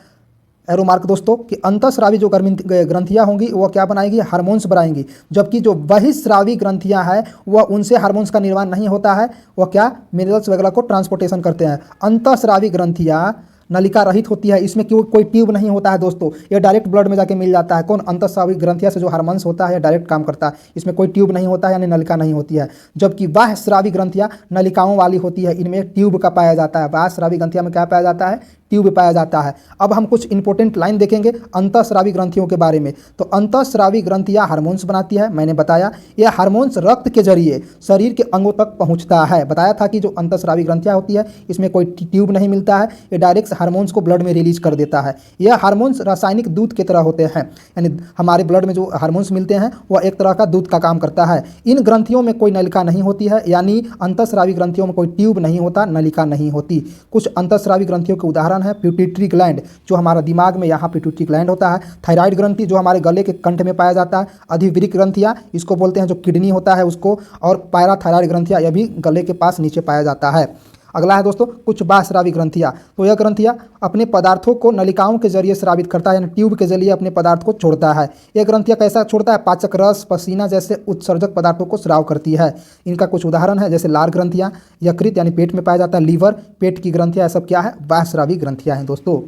एरो मार्क दोस्तों कि अंतःस्रावी जो ग्रंथियां होंगी वह क्या बनाएगी, हार्मोन्स बनाएंगी, जबकि जो बहिस्रावी ग्रंथियां हैं वह उनसे हार्मोन्स का निर्माण नहीं होता है, वह क्या मिनरल्स वगैरह को ट्रांसपोर्टेशन करते हैं। अंतःस्रावी ग्रंथियां नलिका रहित होती है, इसमें कोई ट्यूब नहीं होता है दोस्तों, यह डायरेक्ट ब्लड में जाके मिल जाता है। कौन, अंतःस्रावी ग्रंथिया से जो हार्मोन्स होता है डायरेक्ट काम करता है, इसमें कोई ट्यूब नहीं होता है, यानी नलिका नहीं होती है। जबकि बाह्यस्रावी ग्रंथियां नलिकाओं वाली होती है, इनमें ट्यूब का पाया जाता है। बाह्यस्रावी ग्रंथियां में क्या पाया जाता है, ट्यूब पाया जाता है। अब हम कुछ इंपॉर्टेंट लाइन देखेंगे अंतःस्रावी ग्रंथियों के बारे में। तो अंतःस्रावी ग्रंथियां हार्मोन्स बनाती है, मैंने बताया। यह हार्मोन्स रक्त के जरिए शरीर के अंगों तक पहुंचता है। बताया था कि जो अंतःस्रावी ग्रंथियां होती है इसमें कोई ट्यूब नहीं मिलता है, ये डायरेक्ट हार्मोन्स को ब्लड में रिलीज कर देता है। यह हार्मोन्स रासायनिक दूध की तरह होते हैं, यानी हमारे ब्लड में जो हार्मोन्स मिलते हैं वह एक तरह का दूध का काम करता है। इन ग्रंथियों में कोई नलिका नहीं होती है, यानी अंतःस्रावी ग्रंथियों में कोई ट्यूब नहीं होता, नलिका नहीं होती। कुछ अंतःस्रावी ग्रंथियों के उदाहरण है पिट्यूटरी ग्लैंड, जो हमारा दिमाग में यहाँ पिट्यूटरी ग्लैंड होता है। थायराइड ग्रंथि जो हमारे गले के कंठ में पाया जाता है। अधिवृक्क ग्रंथियाँ इसको बोलते हैं, जो किडनी होता है उसको। और पैराथायराइड ग्रंथियाँ, यह भी गले के पास नीचे पाया जाता है। अगला है दोस्तों कुछ बाह्यस्रावी ग्रंथियाँ। तो यह ग्रंथियाँ अपने पदार्थों को नलिकाओं के जरिए स्रावित करता है, यानी ट्यूब के जरिए अपने पदार्थ को छोड़ता है। यह ग्रंथियाँ कैसा छोड़ता है, पाचक रस, पसीना जैसे उत्सर्जक पदार्थों को स्राव करती है। इनका कुछ उदाहरण है जैसे लार ग्रंथियाँ, यकृत यानी पेट में पाया जाता है, लीवर, पेट की ग्रंथियाँ, सब क्या है, बाह्यस्रावी ग्रंथियाँ हैं दोस्तों।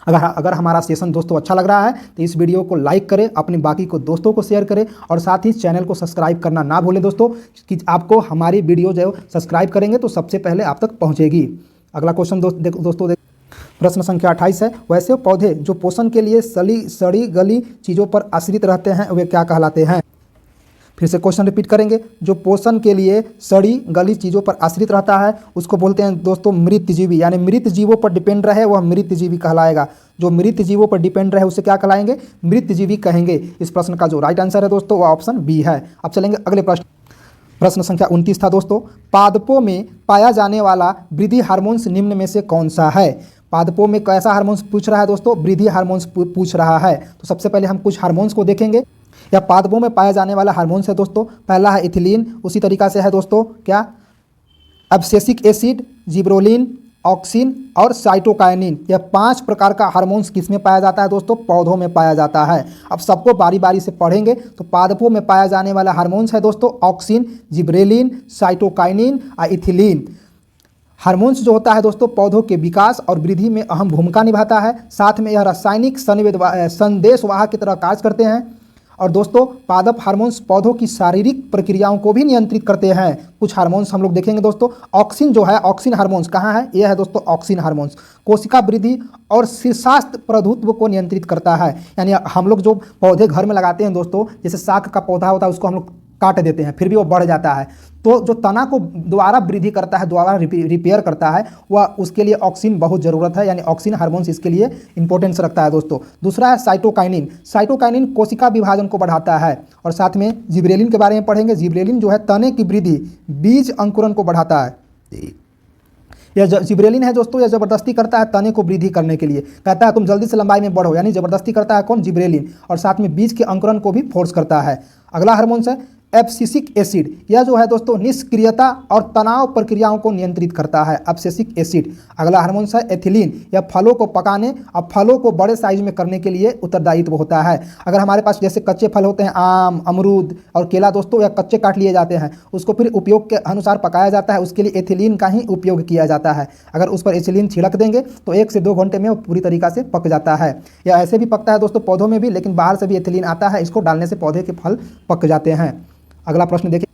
अगर हमारा सेशन दोस्तों अच्छा लग रहा है तो इस वीडियो को लाइक करें, अपने बाकी को दोस्तों को शेयर करें, और साथ ही चैनल को सब्सक्राइब करना ना भूलें दोस्तों, कि आपको हमारी वीडियो जो सब्सक्राइब करेंगे तो सबसे पहले आप तक पहुंचेगी। अगला क्वेश्चन दोस्तों प्रश्न संख्या 28 है, वैसे पौधे जो पोषण के लिए सड़ी गली चीज़ों पर आश्रित रहते हैं वे क्या कहलाते हैं? फिर से क्वेश्चन रिपीट करेंगे। जो पोषण के लिए सड़ी गली चीज़ों पर आश्रित रहता है उसको बोलते हैं दोस्तों मृत जीवी, यानी मृत जीवों पर डिपेंड रहे वह मृत जीवी कहलाएगा। जो मृत जीवों पर डिपेंड रहे उसे क्या कहलाएंगे, मृत जीवी कहेंगे। इस प्रश्न का जो राइट आंसर है दोस्तों वह ऑप्शन बी है। अब चलेंगे अगले प्रश्न। प्रश्न संख्या 29 था दोस्तों, पादपों में पाया जाने वाला वृद्धि हार्मोन्स निम्न में से कौन सा है? पादपों में कैसा हार्मोन्स पूछ रहा है दोस्तों, वृद्धि हार्मोन्स पूछ रहा है। तो सबसे पहले हम कुछ हार्मोन्स को देखेंगे। या पादपों में पाया जाने वाला हार्मोन्स है दोस्तों, पहला है इथिलीन, उसी तरीका से है दोस्तों क्या, एब्सिसिक एसिड, जिब्रोलिन, ऑक्सिन और साइटोकाइनिन। यह 5 प्रकार का हार्मोन्स किसमें पाया जाता है दोस्तों, पौधों में पाया जाता है। अब सबको बारी बारी से पढ़ेंगे। तो पादपों में पाया जाने वाला हार्मोन्स है दोस्तों ऑक्सिन, जिब्रेलिन, साइटोकाइनिन और इथिलीन। हार्मोन्स जो होता है दोस्तों पौधों के विकास और वृद्धि में अहम भूमिका निभाता है। साथ में यह रासायनिक संदेशवाहक की तरह कार्य करते हैं। और दोस्तों पादप हार्मोन्स पौधों की शारीरिक प्रक्रियाओं को भी नियंत्रित करते हैं। कुछ हार्मोन्स हम लोग देखेंगे दोस्तों। ऑक्सिन जो है, ऑक्सिन हार्मोन्स कहाँ है, यह है दोस्तों ऑक्सिन हार्मोन्स। कोशिका वृद्धि और शीर्षास्त्र प्रभुत्व को नियंत्रित करता है। यानी हम लोग जो पौधे घर में लगाते हैं दोस्तों, जैसे साग का पौधा होता है उसको हम लोग काट देते हैं फिर भी वो बढ़ जाता है। तो जो तना को दोबारा वृद्धि करता है, दोबारा रिपेयर करता है, वह उसके लिए ऑक्सिन बहुत ज़रूरत है, यानी ऑक्सिन हार्मोन्स इसके लिए इंपॉर्टेंस रखता है दोस्तों। दूसरा है साइटोकाइनिन। साइटोकाइनिन कोशिका विभाजन को बढ़ाता है। और साथ में जिब्रेलिन के बारे में पढ़ेंगे। जिब्रेलिन जो है तने की वृद्धि, बीज अंकुरन को बढ़ाता है। यह जिब्रेलिन है दोस्तों, यह जबरदस्ती करता है तने को वृद्धि करने के लिए, कहता है तुम जल्दी से लंबाई में बढ़ो, यानी जबरदस्ती करता है कौन? जिब्रेलिन। और साथ में बीज के अंकुरण को भी फोर्स करता है। अगला हार्मोन है एब्सिसिक एसिड। यह जो है दोस्तों निष्क्रियता और तनाव प्रक्रियाओं को नियंत्रित करता है, एब्सिसिक एसिड। अगला हार्मोन है एथिलीन। यह फलों को पकाने और फलों को बड़े साइज में करने के लिए उत्तरदायित्व होता है। अगर हमारे पास जैसे कच्चे फल होते हैं, आम, अमरूद और केला दोस्तों, या कच्चे काट लिए जाते हैं, उसको फिर उपयोग के अनुसार पकाया जाता है, उसके लिए एथिलीन का ही उपयोग किया जाता है। अगर उस पर एथिलीन छिड़क देंगे तो 1 से 2 घंटे में वो पूरी तरीका से पक जाता है। यह ऐसे भी पकता है दोस्तों पौधों में भी, लेकिन बाहर से भी एथिलीन आता है, इसको डालने से पौधे के फल पक जाते हैं। अगला प्रश्न देखिए,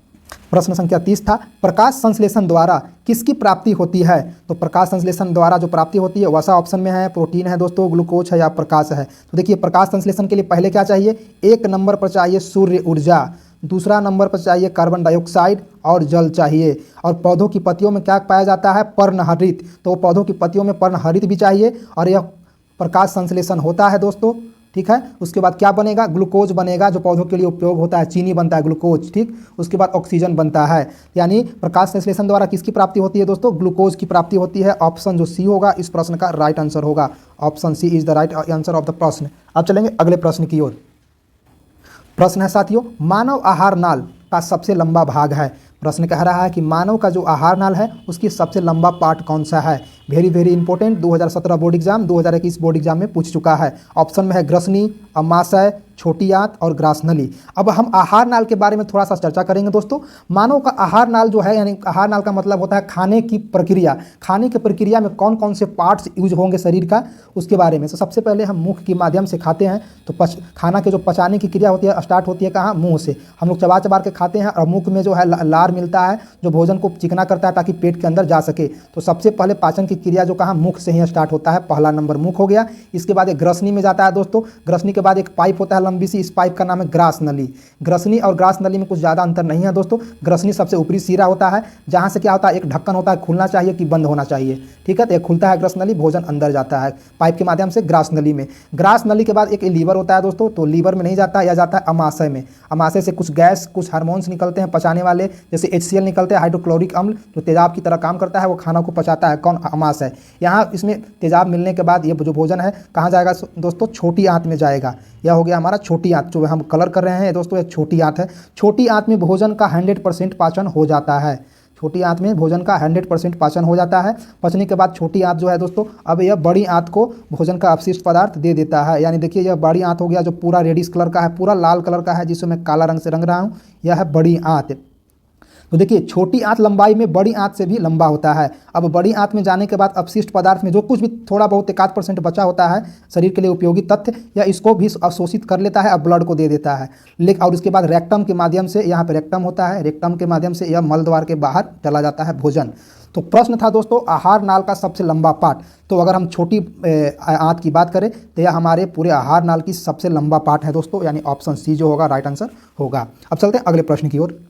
प्रश्न संख्या 30 था, प्रकाश संश्लेषण द्वारा किसकी प्राप्ति होती है? तो प्रकाश संश्लेषण द्वारा जो प्राप्ति होती है वसा ऑप्शन में है, प्रोटीन है दोस्तों, ग्लूकोज है या प्रकाश है। तो देखिए प्रकाश संश्लेषण के लिए पहले क्या चाहिए? 1 नंबर पर चाहिए सूर्य ऊर्जा, दूसरा नंबर पर चाहिए कार्बन डाइऑक्साइड और जल चाहिए। और पौधों की पत्तियों में क्या पाया जाता है? पर्णहरित। तो पौधों की पत्तियों में पर्णहरित भी चाहिए और यह प्रकाश संश्लेषण होता है दोस्तों, ठीक है। उसके बाद क्या बनेगा? ग्लूकोज बनेगा, जो पौधों के लिए उपयोग होता है, चीनी बनता है ग्लूकोज, ठीक। उसके बाद ऑक्सीजन बनता है। यानी प्रकाश संश्लेषण द्वारा किसकी प्राप्ति होती है दोस्तों? ग्लूकोज की प्राप्ति होती है। ऑप्शन जो सी होगा इस प्रश्न का राइट आंसर होगा। Option C is the right answer of the प्रश्न। अब चलेंगे अगले प्रश्न की ओर। प्रश्न है साथियों, मानव आहार नाल का सबसे लंबा भाग है। प्रश्न कह रहा है कि मानव का जो आहार नाल है उसकी सबसे लंबा पार्ट कौन सा है? Very important, 2017 board exam, 2021 board exam में पूछ चुका है। ऑप्शन में है ग्रसनी, अमाशय, छोटी आंत और ग्रास नली। अब हम आहार नाल के बारे में थोड़ा सा चर्चा करेंगे दोस्तों। मानव का आहार नाल जो है, यानी आहार नाल का मतलब होता है खाने की प्रक्रिया। खाने की प्रक्रिया में कौन कौन से पार्ट्स यूज होंगे शरीर का, उसके बारे में। तो सबसे पहले हम मुख के माध्यम से खाते हैं, तो खाना के जो पचाने की क्रिया होती है स्टार्ट होती है कहाँ? मुँह से। हम लोग चबा चबा के खाते हैं और मुख में जो है लार मिलता है जो भोजन को चिकना करता है ताकि पेट के अंदर जा सके। तो सबसे पहले पाचन की क्रिया जो कहाँ? मुख से ही स्टार्ट होता है। पहला नंबर मुख हो गया। इसके बाद एक ग्रसनी में जाता है दोस्तों। ग्रसनी के बाद एक पाइप होता है लंबी सी, इस पाइप का नाम है ग्रास नली। ग्रसनी और ग्रास नली में कुछ ज़्यादा अंतर नहीं है दोस्तों। ग्रसनी सबसे ऊपरी सिरा होता है, जहाँ से क्या होता है? एक ढक्कन होता है, खुलना चाहिए कि बंद होना चाहिए, ठीक है। तो एक खुलता है ग्रस नली, भोजन अंदर जाता है पाइप के माध्यम से ग्रास नली में। ग्रास नली के बाद एक लीवर होता है दोस्तों, तो लीवर में नहीं जाता, यह जाता है अमाशय में। अमाशय से कुछ गैस, कुछ हार्मोन्स निकलते हैं पचाने वाले, जैसे HCl निकलते हैं, हाइड्रोक्लोरिक अम्ल, जो तेजाब की तरह काम करता है, वो खाना को पचाता है। कौन? अमाशय। यहाँ इसमें तेजाब मिलने के बाद ये जो भोजन है कहाँ जाएगा दोस्तों? छोटी आंत में जाएगा। यह हो गया हमारा छोटी आंत, जो हम कलर कर रहे हैं दोस्तों, एक छोटी आंत है। छोटी आंत में भोजन का 100% पाचन हो जाता है। छोटी आंत में भोजन का 100% पाचन हो जाता है। पचने के बाद छोटी आंत जो है दोस्तों, अब यह बड़ी आंत को भोजन का अपशिष्ट पदार्थ दे देता है। यानी देखिए यह बड़ी आंत हो गया, जो पूरा रेडिश कलर का है, पूरा लाल कलर का है, जिसे मैं काला रंग से रंग रहा हूँ, यह है बड़ी आंत। तो देखिए छोटी आंत लंबाई में बड़ी आंत से भी लंबा होता है। अब बड़ी आंत में जाने के बाद अपशिष्ट पदार्थ में जो कुछ भी थोड़ा बहुत 1-8% बचा होता है शरीर के लिए उपयोगी तथ्य, या इसको भी अवशोषित कर लेता है और ब्लड को दे देता है। लेकिन और उसके बाद रेक्टम के माध्यम से, यहाँ पर रेक्टम होता है, रेक्टम के माध्यम से यह मल द्वार के बाहर चला जाता है भोजन। तो प्रश्न था दोस्तों आहार नाल का सबसे लंबा पार्ट। तो अगर हम छोटी आंत की बात करें तो यह हमारे पूरे आहार नाल की सबसे लंबा पार्ट है दोस्तों, यानी ऑप्शन सी जो होगा राइट आंसर होगा। अब चलते हैं अगले प्रश्न की ओर।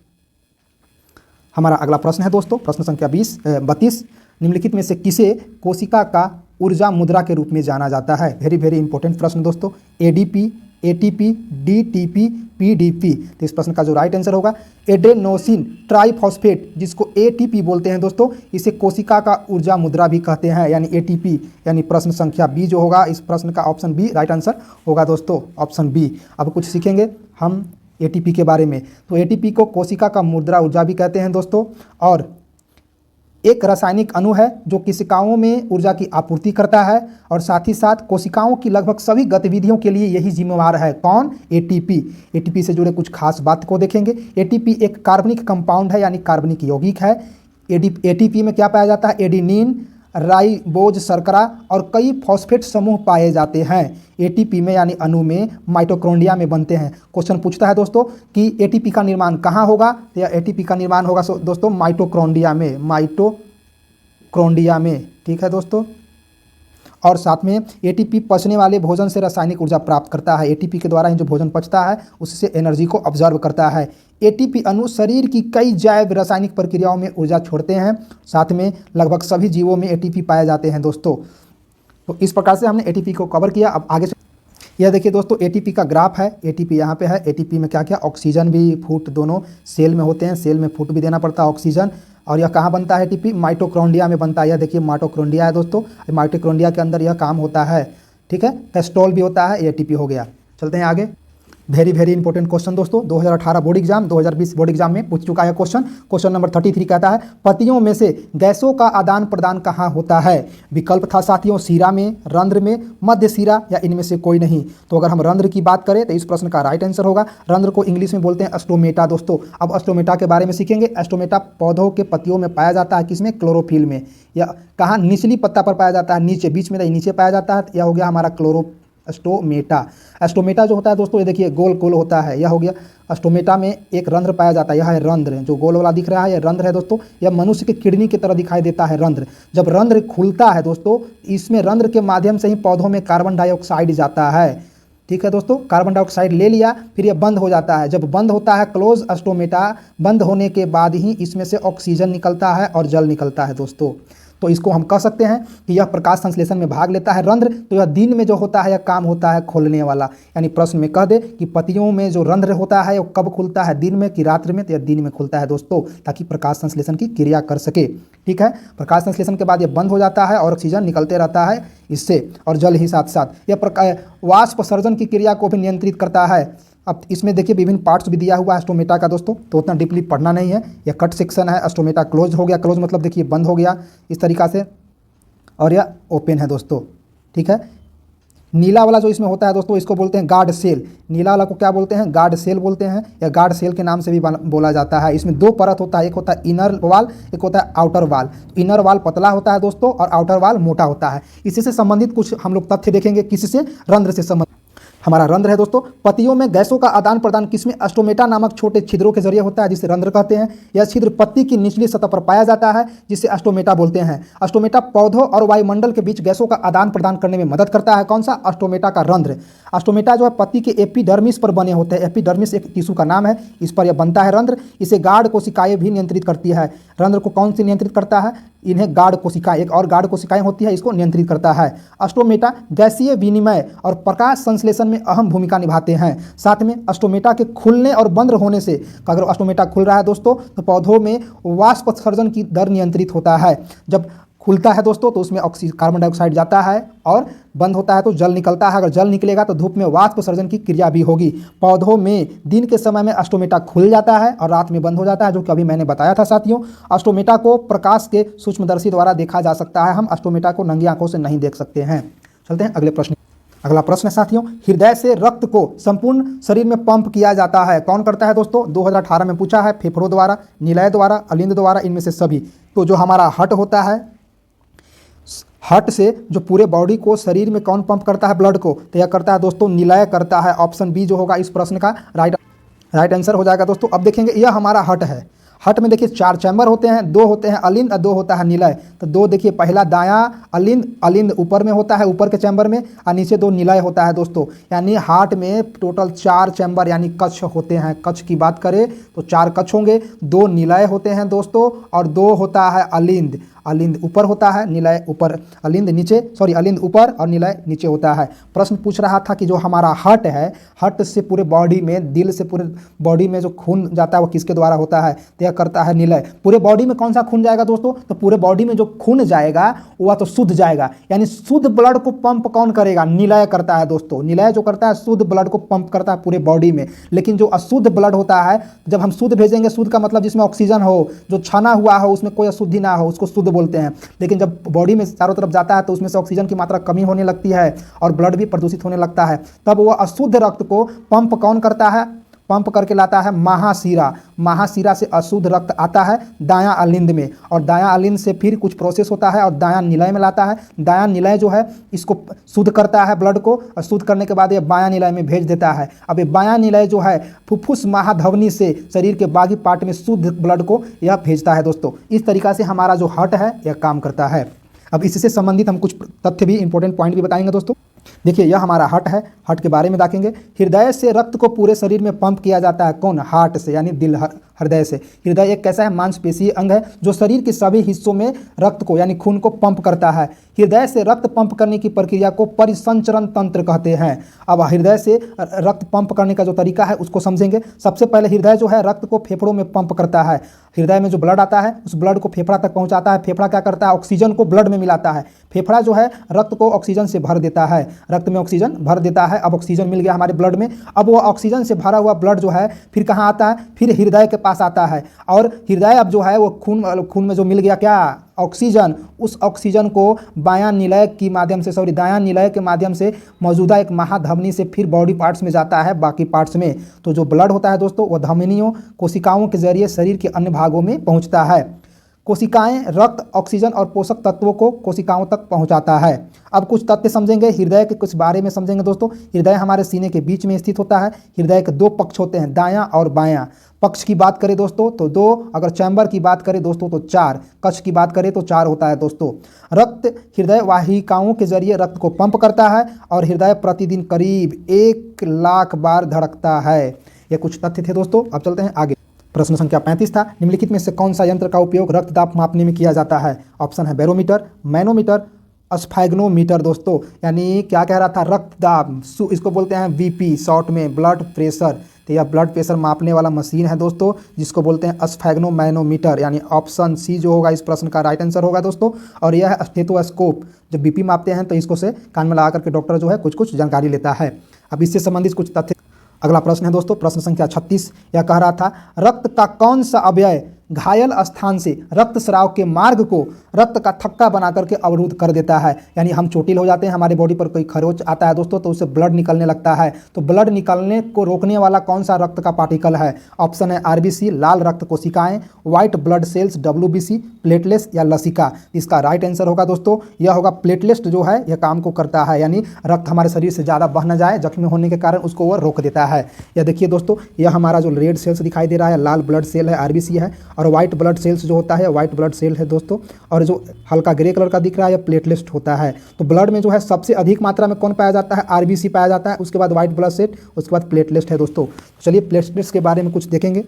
हमारा अगला प्रश्न है दोस्तों, प्रश्न संख्या 32, निम्नलिखित में से किसे कोशिका का ऊर्जा मुद्रा के रूप में जाना जाता है? वेरी इंपॉर्टेंट प्रश्न दोस्तों। ADP, ATP, DTP, PDP। तो इस प्रश्न का जो राइट आंसर होगा एडेनोसिन ट्राइफॉस्फेट, जिसको ATP बोलते हैं दोस्तों, इसे कोशिका का ऊर्जा मुद्रा भी कहते हैं, यानी ATP। यानी प्रश्न संख्या बी जो होगा इस प्रश्न का ऑप्शन बी राइट आंसर होगा दोस्तों, ऑप्शन बी। अब कुछ सीखेंगे हम ATP के बारे में। तो ATP को कोशिका का मुद्रा ऊर्जा भी कहते हैं दोस्तों, और एक रासायनिक अणु है जो कोशिकाओं में ऊर्जा की आपूर्ति करता है, और साथ ही साथ कोशिकाओं की लगभग सभी गतिविधियों के लिए यही जिम्मेवार है। कौन? ATP। ATP से जुड़े कुछ खास बात को देखेंगे। ATP एक कार्बनिक कंपाउंड है, यानी कार्बनिक यौगिक है। ATP में क्या पाया जाता है? एडिनिन, राइबोज शर्करा और कई फॉस्फेट समूह पाए जाते हैं। ATP में यानी अणु में माइटोकॉन्ड्रिया में बनते हैं। क्वेश्चन पूछता है दोस्तों कि ATP का निर्माण कहाँ होगा? तो यह ATP का निर्माण होगा दोस्तों माइटोकॉन्ड्रिया में, ठीक है दोस्तों। और साथ में ATP पचने वाले भोजन से रासायनिक ऊर्जा प्राप्त करता है। ATP के द्वारा ही जो भोजन पचता है उससे एनर्जी को ऑब्जर्व करता है। ATP अणु शरीर की कई जैव रासायनिक प्रक्रियाओं में ऊर्जा छोड़ते हैं। साथ में लगभग सभी जीवों में ATP पाए जाते हैं दोस्तों। तो इस प्रकार से हमने ATP को कवर किया। अब आगे यह देखिए दोस्तों एटीपी का ग्राफ है। एटीपी यहाँ पे है। एटीपी में क्या क्या ऑक्सीजन भी फूट दोनों सेल में होते हैं। सेल में फूट भी देना पड़ता है ऑक्सीजन। और यह कहाँ बनता है एटीपी? माइटोकॉन्ड्रिया में बनता है। यह देखिए माइटोकॉन्ड्रिया है दोस्तों। माइटोकॉन्ड्रिया के अंदर यह काम होता है। ठीक है, कैस्ट्रॉल भी होता है। एटीपी हो गया। चलते हैं आगे। वेरी वेरी इंपॉर्टेंट क्वेश्चन दोस्तों, 2018 बोर्ड एग्जाम 2020 बोर्ड एग्जाम में पूछ चुका है क्वेश्चन। क्वेश्चन नंबर 33 कहता है पतियों में से गैसों का आदान प्रदान कहाँ होता है? विकल्प था साथियों सीरा में, रंध्र में, मध्य सीरा या इनमें से कोई नहीं। तो अगर हम रंध्र की बात करें तो इस प्रश्न का राइट आंसर होगा रंध्र को इंग्लिश में बोलते हैं स्टोमेटा दोस्तों। अब स्टोमेटा के बारे में सीखेंगे। स्टोमेटा पौधों के पत्तियों में पाया जाता है। किसमें? क्लोरोफिल में। या कहाँ? निचली पत्ता पर पाया जाता है, नीचे, बीच में नहीं, नीचे पाया जाता है। यह हो गया हमारा स्टोमेटा। स्टोमेटा जो होता है दोस्तों ये देखिए गोल गोल होता है। यह हो गया स्टोमेटा में एक रंध्र पाया जाता है। यह है रंध्र, जो गोल वाला दिख रहा है यह रंध्र है दोस्तों। यह मनुष्य के किडनी की तरह दिखाई देता है रंध्र। जब रंध्र खुलता है दोस्तों, इसमें रंध्र के माध्यम से ही पौधों में कार्बन डाइऑक्साइड जाता है। ठीक है दोस्तों, कार्बन डाइऑक्साइड ले लिया, फिर यह बंद हो जाता है। जब बंद होता है क्लोज स्टोमेटा, बंद होने के बाद ही इसमें से ऑक्सीजन निकलता है और जल निकलता है दोस्तों। तो इसको हम कह सकते हैं कि यह प्रकाश संश्लेषण में भाग लेता है रंध्र। तो यह दिन में जो होता है यह काम होता है खोलने वाला। यानी प्रश्न में कह दे कि पतियों में जो रंध्र होता है वो कब खुलता है, दिन में कि रात्रि में? तो यह दिन में खुलता है दोस्तों, ताकि प्रकाश संश्लेषण की क्रिया कर सके। ठीक है, प्रकाश संश्लेषण के बाद यह बंद हो जाता है और ऑक्सीजन निकलते रहता है इससे, और जल ही साथ साथ। यह वाष्प सर्जन की क्रिया को भी नियंत्रित करता है। अब इसमें देखिए विभिन्न पार्ट्स भी दिया हुआ है स्टोमेटा का दोस्तों, तो उतना डीपली पढ़ना नहीं है। यह कट सेक्शन है। स्टोमेटा क्लोज हो गया। क्लोज मतलब देखिए बंद हो गया इस तरीक़ा से, और यह ओपन है दोस्तों। ठीक है, नीला वाला जो इसमें होता है दोस्तों इसको बोलते हैं गार्ड सेल। नीला वाला को क्या बोलते हैं? गार्ड सेल बोलते हैं, या गार्ड सेल के नाम से भी बोला जाता है। इसमें दो परत होता है, एक होता है इनर वाल, एक होता है आउटर वाल। इनर वाल पतला होता है दोस्तों और आउटर वाल मोटा होता है। इसी से संबंधित कुछ हम लोग तथ्य देखेंगे। किससे? रंध्र से संबंधित। हमारा रंध्र है दोस्तों। पत्तियों में गैसों का आदान प्रदान किसमें? स्टोमेटा नामक छोटे छिद्रों के जरिए होता है, जिसे रंध्र कहते हैं। यह छिद्र पत्ती की निचली सतह पर पाया जाता है, जिसे स्टोमेटा बोलते हैं। स्टोमेटा पौधों और वायुमंडल के बीच गैसों का आदान प्रदान करने में मदद करता है। कौन सा? स्टोमेटा का रंध्र। स्टोमेटा जो है पत्ती के एपिडर्मिस पर बने होते हैं। एपिडर्मिस एक टिश्यू का नाम है, इस पर यह बनता है रंध्र। इसे गार्ड कोशिकाएं भी नियंत्रित करती है। रंध्र को कौन सी नियंत्रित करता है? इन्हें गार्ड कोशिकाएं, एक और गार्ड कोशिकाएं होती है, इसको नियंत्रित करता है। स्टोमेटा गैसीय विनिमय और प्रकाश संश्लेषण में अहम भूमिका निभाते हैं। साथ में स्टोमेटा के खुलने और बंद होने से, अगर स्टोमेटा खुल रहा है दोस्तों तो पौधों में वाष्प उत्सर्जन की दर नियंत्रित होता है। जब खुलता है दोस्तों तो उसमें कार्बन डाइऑक्साइड जाता है, और बंद होता है तो जल निकलता है। अगर जल निकलेगा तो धूप में वाष्प उत्सर्जन की क्रिया भी होगी। पौधों में दिन के समय में स्टोमेटा खुल जाता है और रात में बंद हो जाता है, जो कि अभी मैंने बताया था साथियों। स्टोमेटा को प्रकाश के सूक्ष्मदर्शी द्वारा देखा जा सकता है। हम स्टोमेटा को नंगी आंखों से नहीं देख सकते हैं। चलते हैं अगले प्रश्न। अगला प्रश्न साथियों, हृदय से रक्त को संपूर्ण शरीर में पंप किया जाता है। कौन करता है दोस्तों? 2018 में पूछा है। फेफड़ों द्वारा, निलय द्वारा, अलिंद द्वारा, इनमें से सभी। तो जो हमारा हार्ट होता है, हार्ट से जो पूरे बॉडी को, शरीर में कौन पंप करता है ब्लड को? तो यह करता है दोस्तों निलय करता है। ऑप्शन बी जो होगा इस प्रश्न का राइट आंसर हो जाएगा दोस्तों। अब देखेंगे यह हमारा हार्ट है। हार्ट में देखिए 4 चैम्बर होते हैं, 2 होते हैं अलिंद और 2 होता है निलय। तो 2 देखिए, पहला दायां अलिंद ऊपर में होता है, ऊपर के चैम्बर में, और नीचे 2 निलय होता है दोस्तों। यानी हार्ट में टोटल 4 चैम्बर यानी कक्ष होते हैं। कक्ष की बात करें तो 4 कक्ष होंगे, 2 निलय होते हैं दोस्तों और 2 होता है अलिंद। अलिंद ऊपर होता है, निलय ऊपर, अलिंद नीचे, अलिंद ऊपर और निलय नीचे होता है। प्रश्न पूछ रहा था कि जो हमारा हार्ट है, हार्ट से पूरे बॉडी में, दिल से पूरे बॉडी में जो खून जाता है वो किसके द्वारा होता है? तो यह करता है निलय। पूरे बॉडी में कौन सा खून जाएगा दोस्तों? तो पूरे बॉडी में जो खून जाएगा वह तो शुद्ध जाएगा। यानी शुद्ध ब्लड को पंप कौन करेगा? निलय करता है दोस्तों। निलय जो करता है शुद्ध ब्लड को पंप करता है पूरे बॉडी में। लेकिन जो अशुद्ध ब्लड होता है, जब हम शुद्ध भेजेंगे, शुद्ध का मतलब जिसमें ऑक्सीजन हो, जो छना हुआ हो, उसमें कोई अशुद्धि ना हो, उसको शुद्ध बोलते हैं। लेकिन जब बॉडी में चारों तरफ जाता है तो उसमें से ऑक्सीजन की मात्रा कमी होने लगती है और ब्लड भी प्रदूषित होने लगता है। तब वह अशुद्ध रक्त को पंप कौन करता है? पंप करके लाता है महाशिरा। महाशिरा से अशुद्ध रक्त आता है दायां अलिंद में, और दायां अलिंद से फिर कुछ प्रोसेस होता है और दायां निलय में लाता है। दायां निलय जो है इसको शुद्ध करता है ब्लड को, और शुद्ध करने के बाद ये बायां निलय में भेज देता है। अब ये बायां निलय जो है फुफ्फुस महाधमनी से शरीर के बाकी पार्ट में शुद्ध ब्लड को यह भेजता है दोस्तों। इस तरीक़ा से हमारा जो हार्ट है यह काम करता है। अब इससे संबंधित हम कुछ तथ्य भी, इंपॉर्टेंट पॉइंट भी बताएंगे दोस्तों। देखिए यह हमारा हार्ट है, हार्ट के बारे में देखेंगे। हृदय से रक्त को पूरे शरीर में पंप किया जाता है। कौन? हार्ट से, यानी दिल, हृदय से। हृदय एक कैसा है, मांसपेशीय अंग है जो शरीर के सभी हिस्सों में रक्त को यानी खून को पंप करता है। हृदय से रक्त पंप करने की प्रक्रिया को परिसंचरण तंत्र कहते हैं। अब हृदय से रक्त पंप करने का जो तरीका है उसको समझेंगे। सबसे पहले हृदय जो है रक्त को फेफड़ों में पंप करता है। हृदय में जो ब्लड आता है उस ब्लड को फेफड़ा तक पहुंचाता है। फेफड़ा क्या करता है, ऑक्सीजन को ब्लड में मिलाता है। फेफड़ा जो है रक्त को ऑक्सीजन से भर देता है, रक्त में ऑक्सीजन भर देता है। अब ऑक्सीजन मिल गया हमारे ब्लड में। अब वो ऑक्सीजन से भरा हुआ ब्लड जो है फिर कहाँ आता है, फिर हृदय के पास आता है। और हृदय अब जो है वो खून में जो मिल गया क्या, ऑक्सीजन, उस ऑक्सीजन को दायां निलय के माध्यम से मौजूदा एक महाधमनी से फिर बॉडी पार्ट्स में जाता है, बाकी पार्ट्स में। तो जो ब्लड होता है दोस्तों वो धमनियों, कोशिकाओं के जरिए शरीर के अन्य भागों में पहुंचता है। कोशिकाएं रक्त, ऑक्सीजन और पोषक तत्वों को कोशिकाओं तक पहुंचाता है। अब कुछ तथ्य समझेंगे, हृदय के कुछ बारे में समझेंगे दोस्तों। हृदय हमारे सीने के बीच में स्थित होता है। हृदय के दो पक्ष होते हैं, दायां और बायां। पक्ष की बात करें दोस्तों तो 2, अगर चैम्बर की बात करें दोस्तों तो 4, कक्ष की बात करें तो 4 होता है दोस्तों। रक्त हृदय वाहिकाओं के जरिए रक्त को पंप करता है और हृदय प्रतिदिन करीब 1 लाख बार धड़कता है। ये कुछ तथ्य थे दोस्तों। अब चलते हैं आगे। प्रश्न संख्या 35 था, निम्नलिखित में से कौन सा यंत्र का उपयोग रक्तदाब मापने में किया जाता है? ऑप्शन है बैरोमीटर, मैनोमीटर, स्फैग्नोमीटर दोस्तों। यानी क्या कह रहा था, रक्तदाब, इसको बोलते हैं बीपी शॉर्ट में, ब्लड प्रेशर। तो यह ब्लड प्रेशर मापने वाला मशीन है दोस्तों जिसको बोलते हैं स्फैग्नोमैनोमीटर, यानी ऑप्शन सी जो होगा इस प्रश्न का राइट आंसर होगा दोस्तों। और यह है स्टेथोस्कोप। जब बीपी मापते हैं तो इसको से कान में लगा करके डॉक्टर जो है कुछ जानकारी लेता है। अब इससे संबंधित कुछ तथ्य। अगला प्रश्न है दोस्तों, प्रश्न संख्या 36। यह कह रहा था, रक्त का कौन सा अवयव घायल स्थान से रक्त स्राव के मार्ग को रक्त का थक्का बना करके अवरुद्ध कर देता है? यानी हम चोटिल हो जाते हैं, हमारे बॉडी पर कोई खरोच आता है दोस्तों तो उससे ब्लड निकलने लगता है, तो ब्लड निकलने को रोकने वाला कौन सा रक्त का पार्टिकल है? ऑप्शन है आरबीसी, लाल रक्त कोशिकाएं, white blood cells WBC, platelets या लसिका। इसका राइट आंसर होगा दोस्तों, यह होगा प्लेटलेट्स जो है यह काम को करता है, यानी रक्त हमारे शरीर से ज़्यादा बह न जाए, जख्मी होने के कारण उसको वह रोक देता है। यह देखिए दोस्तों, यह हमारा जो रेड सेल्स दिखाई दे रहा है, लाल ब्लड सेल है आरबीसी है, और व्हाइट ब्लड सेल्स जो होता है व्हाइट ब्लड सेल है दोस्तों, और जो हल्का ग्रे कलर का दिख रहा है यह प्लेटलेट्स होता है। तो ब्लड में जो है सबसे अधिक मात्रा में कौन पाया जाता है? आरबीसी पाया जाता है, उसके बाद व्हाइट ब्लड सेल, उसके बाद प्लेटलेट्स है दोस्तों। चलिए प्लेटलेट्स के बारे में कुछ देखेंगे।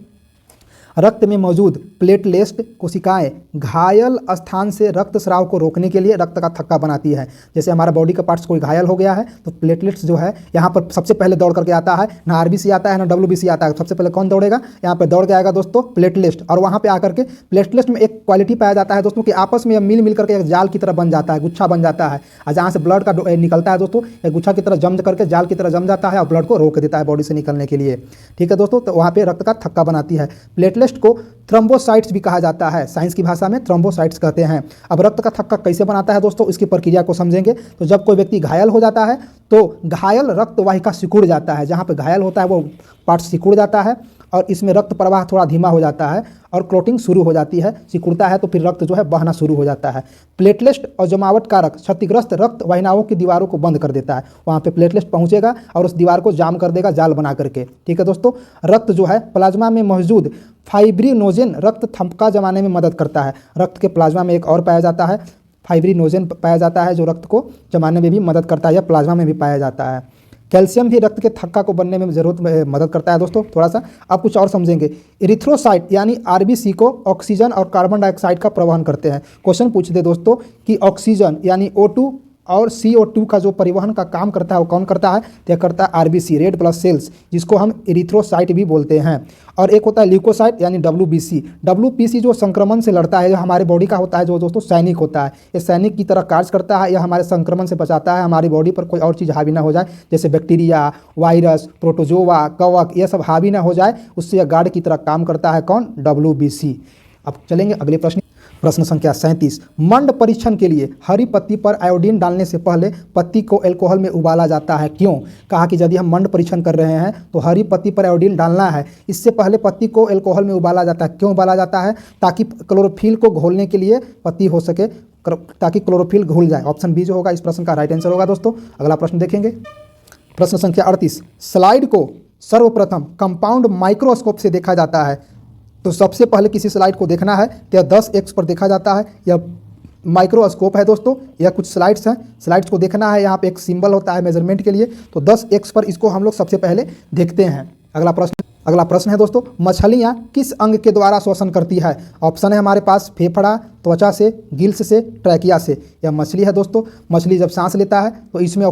रक्त में मौजूद प्लेटलेट्स कोशिकाएं घायल स्थान से रक्त स्राव को रोकने के लिए रक्त का थक्का बनाती है। जैसे हमारा बॉडी का पार्ट्स कोई घायल हो गया है तो प्लेटलेट्स जो है यहाँ पर सबसे पहले दौड़ करके आता है, ना आरबीसी आता है ना डब्ल्यूबीसी आता है। सबसे पहले कौन दौड़ेगा? यहाँ पर दौड़ के आएगा दोस्तों प्लेटलेट्स, और वहाँ पे आकर के प्लेटलेट्स में एक क्वालिटी पाया जाता है दोस्तों कि आपस में मिल करके एक जाल की तरह बन जाता है, गुच्छा बन जाता है, और जहाँ से ब्लड का निकलता है दोस्तों एक गुच्छा की तरह जम करके जाल की तरह जम जाता है और ब्लड को रोक देता है बॉडी से निकलने के लिए। ठीक है दोस्तों, तो वहाँ पे रक्त का थक्का बनाती है। प्लेटलेट्स को थ्रोम्बोसाइट्स भी कहा जाता है, साइंस की भाषा में थ्रोम्बोसाइट्स कहते हैं। अब रक्त का थक्का कैसे बनाता है दोस्तों, इसकी प्रक्रिया को समझेंगे। तो जब कोई व्यक्ति घायल हो जाता है तो घायल रक्त वाहिका सिकुड़ जाता है, जहाँ पे घायल होता है वो पार्ट सिकुड़ जाता है और इसमें रक्त प्रवाह थोड़ा धीमा हो जाता है और क्लोटिंग शुरू हो जाती है। सिकुड़ता है तो फिर रक्त जो है बहना शुरू हो जाता है। प्लेटलेट्स और जमावट कारक क्षतिग्रस्त रक्त वाहिकाओं की दीवारों को बंद कर देता है। वहाँ पे प्लेटलेट्स पहुँचेगा और उस दीवार को जाम कर देगा, जाल बना करके। ठीक है दोस्तों, रक्त जो है प्लाज्मा में मौजूद फाइब्रिनोजेन रक्त थक्का जमाने में मदद करता है। रक्त के प्लाज्मा में एक और पाया जाता है, फाइब्रिनोजेन पाया जाता है जो रक्त को जमाने में भी मदद करता है, या प्लाज्मा में भी पाया जाता है। कैल्शियम भी रक्त के थक्का को बनने में जरूरत मदद करता है दोस्तों। थोड़ा सा अब कुछ और समझेंगे। इरिथ्रोसाइट यानी आरबीसी को ऑक्सीजन और कार्बन डाइऑक्साइड का प्रवहन करते हैं। क्वेश्चन पूछ दे दोस्तों कि ऑक्सीजन यानी O2 और CO2 का जो परिवहन का काम करता है वो कौन करता है? तो करता है आरबीसी, रेड ब्लड सेल्स, जिसको हम इरिथ्रोसाइट भी बोलते हैं। और एक होता है ल्यूकोसाइट यानी डब्ल्यूबीसी। डब्ल्यूबीसी जो संक्रमण से लड़ता है, जो हमारे बॉडी का होता है, जो दोस्तों सैनिक होता है, ये सैनिक की तरह कार्य करता है। यह हमारे संक्रमण से बचाता है, हमारी बॉडी पर कोई और चीज़ हावी ना हो जाए, जैसे बैक्टीरिया, वायरस, प्रोटोजोआ, कवक, ये सब हावी ना हो जाए, उससे यह गार्ड की तरह काम करता है। कौन? डब्ल्यूबीसी। अब चलेंगे अगले प्रश्न। प्रश्न संख्या 37। मंड परीक्षण के लिए हरी पत्ती पर आयोडीन डालने से पहले पत्ती को अल्कोहल में उबाला जाता है, क्यों? कहा कि यदि हम मंड परीक्षण कर रहे हैं तो हरी पत्ती पर आयोडीन डालना है, इससे पहले पत्ती को अल्कोहल में उबाला जाता है। क्यों उबाला जाता है? ताकि क्लोरोफिल को घोलने के लिए पत्ती हो सके, ताकि क्लोरोफिल घुल जाए। ऑप्शन बी जो होगा इस प्रश्न का राइट आंसर होगा दोस्तों। अगला प्रश्न देखेंगे। प्रश्न संख्या 38। स्लाइड को सर्वप्रथम कंपाउंड माइक्रोस्कोप से देखा जाता है, तो सबसे पहले किसी स्लाइड को देखना है तो यह 10x पर देखा जाता है। यह माइक्रोस्कोप है दोस्तों। यह कुछ स्लाइड्स हैं, स्लाइड्स को देखना है। यहाँ पे एक सिंबल होता है मेजरमेंट के लिए, तो 10x पर इसको हम लोग सबसे पहले देखते हैं। अगला अगला प्रश्न है दोस्तों, मछलियाँ किस अंग के द्वारा श्वसन करती है? ऑप्शन है हमारे पास फेफड़ा, त्वचा से, गिल्स से, ट्रैकिया से। यह मछली है दोस्तों। मछली जब सांस लेता है तो इसमें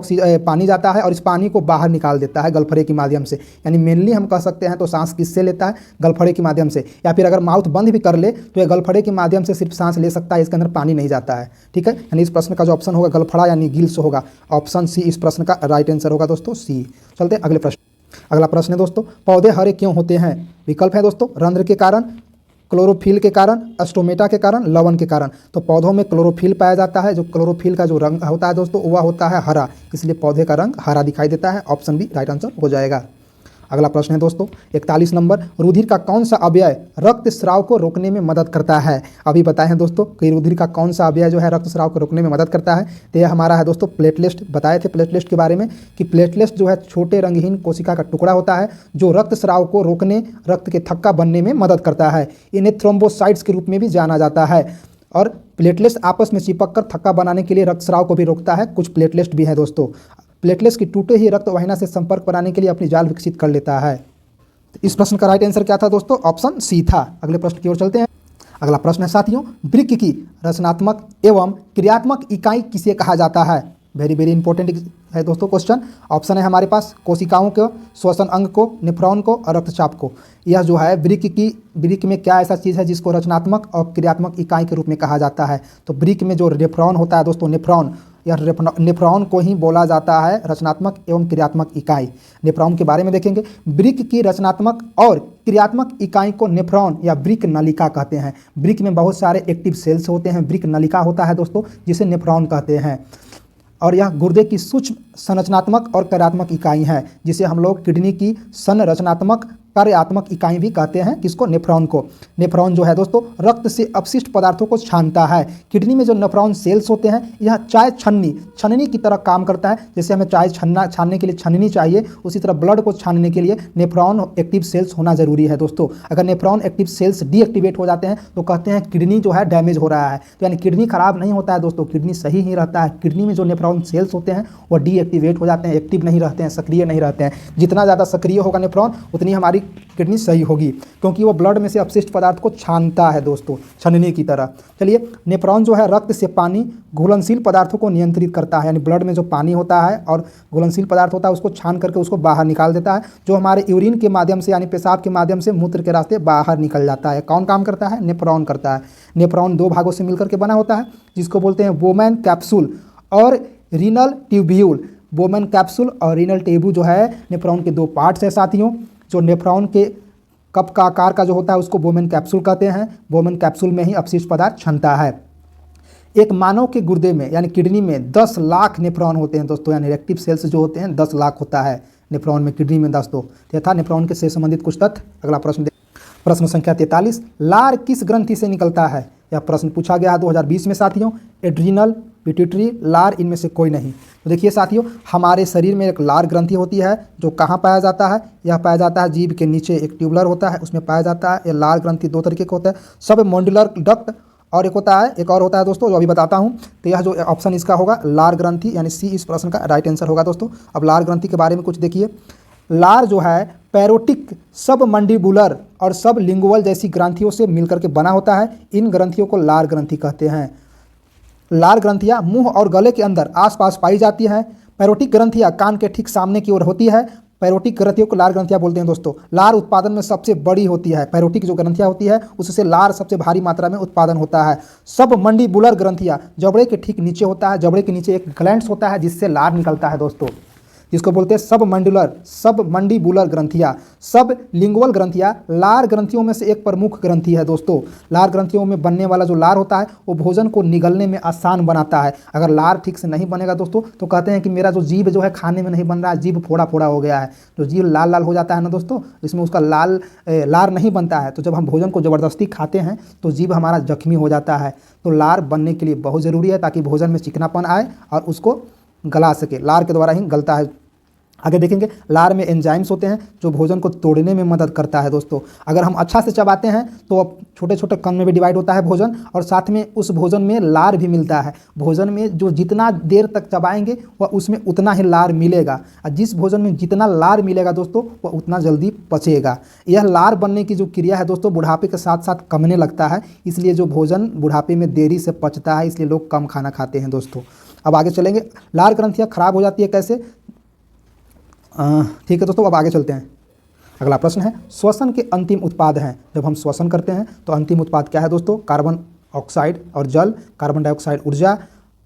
पानी जाता है और इस पानी को बाहर निकाल देता है गलफड़े के माध्यम से। यानी मेनली हम कह सकते हैं तो सांस किससे लेता है? गलफड़े के माध्यम से। या फिर अगर माउथ बंद भी कर ले तो यह गलफड़े के माध्यम से सिर्फ सांस ले सकता है, इसके अंदर पानी नहीं जाता है। ठीक है, यानी इस प्रश्न का जो ऑप्शन होगा गलफड़ा यानी गिल्स होगा। ऑप्शन सी इस प्रश्न का राइट आंसर होगा दोस्तों, सी। चलते हैं अगले प्रश्न। अगला प्रश्न है दोस्तों, पौधे हरे क्यों होते हैं? विकल्प है दोस्तों, रंध्र के कारण, क्लोरोफिल के कारण, स्टोमेटा के कारण, लवण के कारण। तो पौधों में क्लोरोफिल पाया जाता है। जो क्लोरोफिल का जो रंग होता है दोस्तों वह होता है हरा, इसलिए पौधे का रंग हरा दिखाई देता है। ऑप्शन बी राइट आंसर हो जाएगा। अगला प्रश्न है दोस्तों 41 नंबर, रुधिर का कौन सा अवयव रक्त स्राव को रोकने में मदद करता है? अभी बताए हैं दोस्तों कि रुधिर का कौन सा अवयव जो है रक्त स्राव को रोकने में मदद करता है। तो यह हमारा है दोस्तों प्लेटलेट। बताए थे प्लेटलेट के बारे में कि प्लेटलेट जो है छोटे रंगहीन कोशिका का टुकड़ा होता है जो रक्त स्राव को रोकने, रक्त के थक्का बनने में मदद करता है। इन्हें थ्रोम्बोसाइट्स के रूप में भी जाना जाता है। और प्लेटलेट्स आपस में चिपक कर थक्का बनाने के लिए रक्त स्राव को भी रोकता है। कुछ प्लेटलेट्स भी हैं दोस्तों। प्लेटलेट्स की टूटे ही रक्त वाहिनी से संपर्क बनाने के लिए अपनी जाल विकसित कर लेता है। तो इस प्रश्न का राइट आंसर क्या था दोस्तों? ऑप्शन सी था। अगले प्रश्न की ओर चलते हैं। अगला प्रश्न है साथियों, वृक्क की रचनात्मक एवं क्रियात्मक इकाई किसे कहा जाता है? वेरी वेरी इंपॉर्टेंट है दोस्तों क्वेश्चन। ऑप्शन है हमारे पास कोशिकाओं को, श्वसन अंग को, नेफ्रॉन को और रक्तचाप को। यह जो है वृक्क में क्या ऐसा चीज़ है जिसको रचनात्मक और क्रियात्मक इकाई के रूप में कहा जाता है? तो वृक्क में जो नेफ्रॉन होता है दोस्तों, नेफ्रॉन, यह नेफ्रॉन को ही बोला जाता है रचनात्मक एवं क्रियात्मक इकाई। नेफ्रॉन के बारे में देखेंगे। वृक्क की रचनात्मक और क्रियात्मक इकाई को नेफ्रॉन या वृक्क नलिका कहते हैं। वृक्क में बहुत सारे एक्टिव सेल्स होते हैं, वृक्क नलिका होता है दोस्तों जिसे नेफ्रॉन कहते हैं। और यह गुर्दे की सूक्ष्म संरचनात्मक और कार्यात्मक इकाई है, जिसे हम लोग किडनी की संरचनात्मक कार्यात्मक इकाई भी कहते हैं। किसको? नेफ्रॉन को। नेफ्रॉन जो है दोस्तों रक्त से अपशिष्ट पदार्थों को छानता है। किडनी में जो नेफ्रॉन सेल्स होते हैं यह चाय छन्नी की तरह काम करता है। जैसे हमें चाय छानने के लिए छन्नी चाहिए, उसी तरह ब्लड को छानने के लिए नेफ्रॉन एक्टिव सेल्स होना जरूरी है दोस्तों। अगर नेफ्रॉन एक्टिव सेल्स डीएक्टिवेट हो जाते हैं तो कहते हैं किडनी जो है डैमेज हो रहा है। तो यानी किडनी खराब नहीं होता है दोस्तों, किडनी सही ही रहता है। किडनी में जो नेफ्रॉन सेल्स होते हैं वो डीएक्टिवेट हो जाते हैं, एक्टिव नहीं रहते हैं, सक्रिय नहीं रहते हैं। जितना ज़्यादा सक्रिय होगा नेफ्रॉन उतनी हमारी किडनी सही होगी, क्योंकि वो ब्लड में से अपशिष्ट पदार्थ को छानता है दोस्तों, छन्नी की तरह। चलिए, नेफ्रॉन जो है रक्त से पानी घुलनशील पदार्थों को नियंत्रित करता है। यानी ब्लड में जो पानी होता है और घुलनशील पदार्थ होता है उसको छान करके उसको बाहर निकाल देता है, जो हमारे यूरिन के माध्यम से यानी पेशाब के माध्यम से मूत्र के रास्ते बाहर निकल जाता है। कौन काम करता है? नेफ्रॉन करता है। नेफ्रॉन दो भागों से मिलकर के बना होता है, जिसको बोलते हैं बोमैन कैप्सूल और रीनल ट्यूब्यूल। बोमैन कैप्सूल और रीनल ट्यूब्यूल जो है नेफ्रॉन के दो पार्ट्स हैं साथियों। जो नेफ्रॉन के कप का आकार का जो होता है उसको बोमैन कैप्सूल कहते हैं। बोमैन कैप्सूल में ही अपशिष्ट पदार्थ छनता है। एक मानव के गुर्दे में यानी किडनी में 10 लाख नेफ्रॉन होते हैं दोस्तों, यानी एक्टिव सेल्स जो होते हैं 10 लाख होता है नेफ्रॉन में, किडनी में 10। तो यह था नेफ्रॉन के से संबंधित कुछ तथ्य। अगला प्रश्न संख्या 43, लार किस ग्रंथि से निकलता है? यह प्रश्न पूछा गया है 2020 में साथियों। एड्रीनल, पिट्यूटरी, लार, इनमें से कोई नहीं। तो देखिए साथियों, हमारे शरीर में एक लार ग्रंथि होती है जो कहाँ पाया जाता है? यह पाया जाता है जीभ के नीचे, एक ट्यूबुलर होता है उसमें पाया जाता है। यह लार ग्रंथि दो तरीके का होता है, सब मॉड्यूलर डक्ट और एक और होता है दोस्तों जो अभी बताता हूँ। तो यह जो ऑप्शन इसका होगा लार ग्रंथि, यानी सी इस प्रश्न का राइट आंसर होगा दोस्तों। अब लार ग्रंथि के बारे में कुछ देखिए। लार जो है पैरोटिक, सब मंडिबुलर और सब लिंगुअल जैसी ग्रंथियों से मिलकर के बना होता है। इन ग्रंथियों को लार ग्रंथि कहते हैं। लार ग्रंथियाँ मुंह और गले के अंदर आसपास पाई जाती हैं। पैरोटिक ग्रंथियाँ कान के ठीक सामने की ओर होती है। पैरोटिक ग्रंथियों को लार ग्रंथियाँ बोलते हैं दोस्तों। लार उत्पादन में सबसे बड़ी होती है। पैरोटिक जो ग्रंथियाँ होती है उससे लार सबसे भारी मात्रा में उत्पादन होता है। सब मंडिबुलर ग्रंथियाँ जबड़े के ठीक नीचे होता है। जबड़े के नीचे एक ग्लैंड्स होता है जिससे लार निकलता है दोस्तों, जिसको बोलते हैं सब मंडिबुलर ग्रंथियाँ। सब लिंगुअल ग्रंथियाँ लार ग्रंथियों में से एक प्रमुख ग्रंथि है दोस्तों। लार ग्रंथियों में बनने वाला जो लार होता है वो भोजन को निगलने में आसान बनाता है। अगर लार ठीक से नहीं बनेगा दोस्तों तो कहते हैं कि मेरा जो जीभ जो है खाने में नहीं बन रहा है, जीभ फोड़ा फोड़ा हो गया है। जो जीभ लाल लाल हो जाता है ना दोस्तों, इसमें उसका लार नहीं बनता है। तो जब हम भोजन को ज़बरदस्ती खाते हैं तो जीभ हमारा जख्मी हो जाता है। तो लार बनने के लिए बहुत ज़रूरी है ताकि भोजन में चिकनापन आए और उसको गला सके। लार के द्वारा ही गलता है आगे देखेंगे लार में एंजाइम्स होते हैं जो भोजन को तोड़ने में मदद करता है दोस्तों। अगर हम अच्छा से चबाते हैं तो अब छोटे छोटे कण में भी डिवाइड होता है भोजन, और साथ में उस भोजन में लार भी मिलता है। भोजन में जो जितना देर तक चबाएंगे वह उसमें उतना ही लार मिलेगा, और जिस भोजन में जितना लार मिलेगा दोस्तों वह उतना जल्दी पचेगा। यह लार बनने की जो क्रिया है दोस्तों बुढ़ापे के साथ साथ कमने लगता है, इसलिए जो भोजन बुढ़ापे में देरी से पचता है इसलिए लोग कम खाना खाते हैं दोस्तों। अब आगे चलेंगे, लार ग्रंथियाँ खराब हो जाती है कैसे, ठीक है दोस्तों। अब आगे चलते हैं। अगला प्रश्न है श्वसन के अंतिम उत्पाद हैं। जब हम श्वसन करते हैं तो अंतिम उत्पाद क्या है दोस्तों, कार्बन ऑक्साइड और जल, कार्बन डाइऑक्साइड ऊर्जा,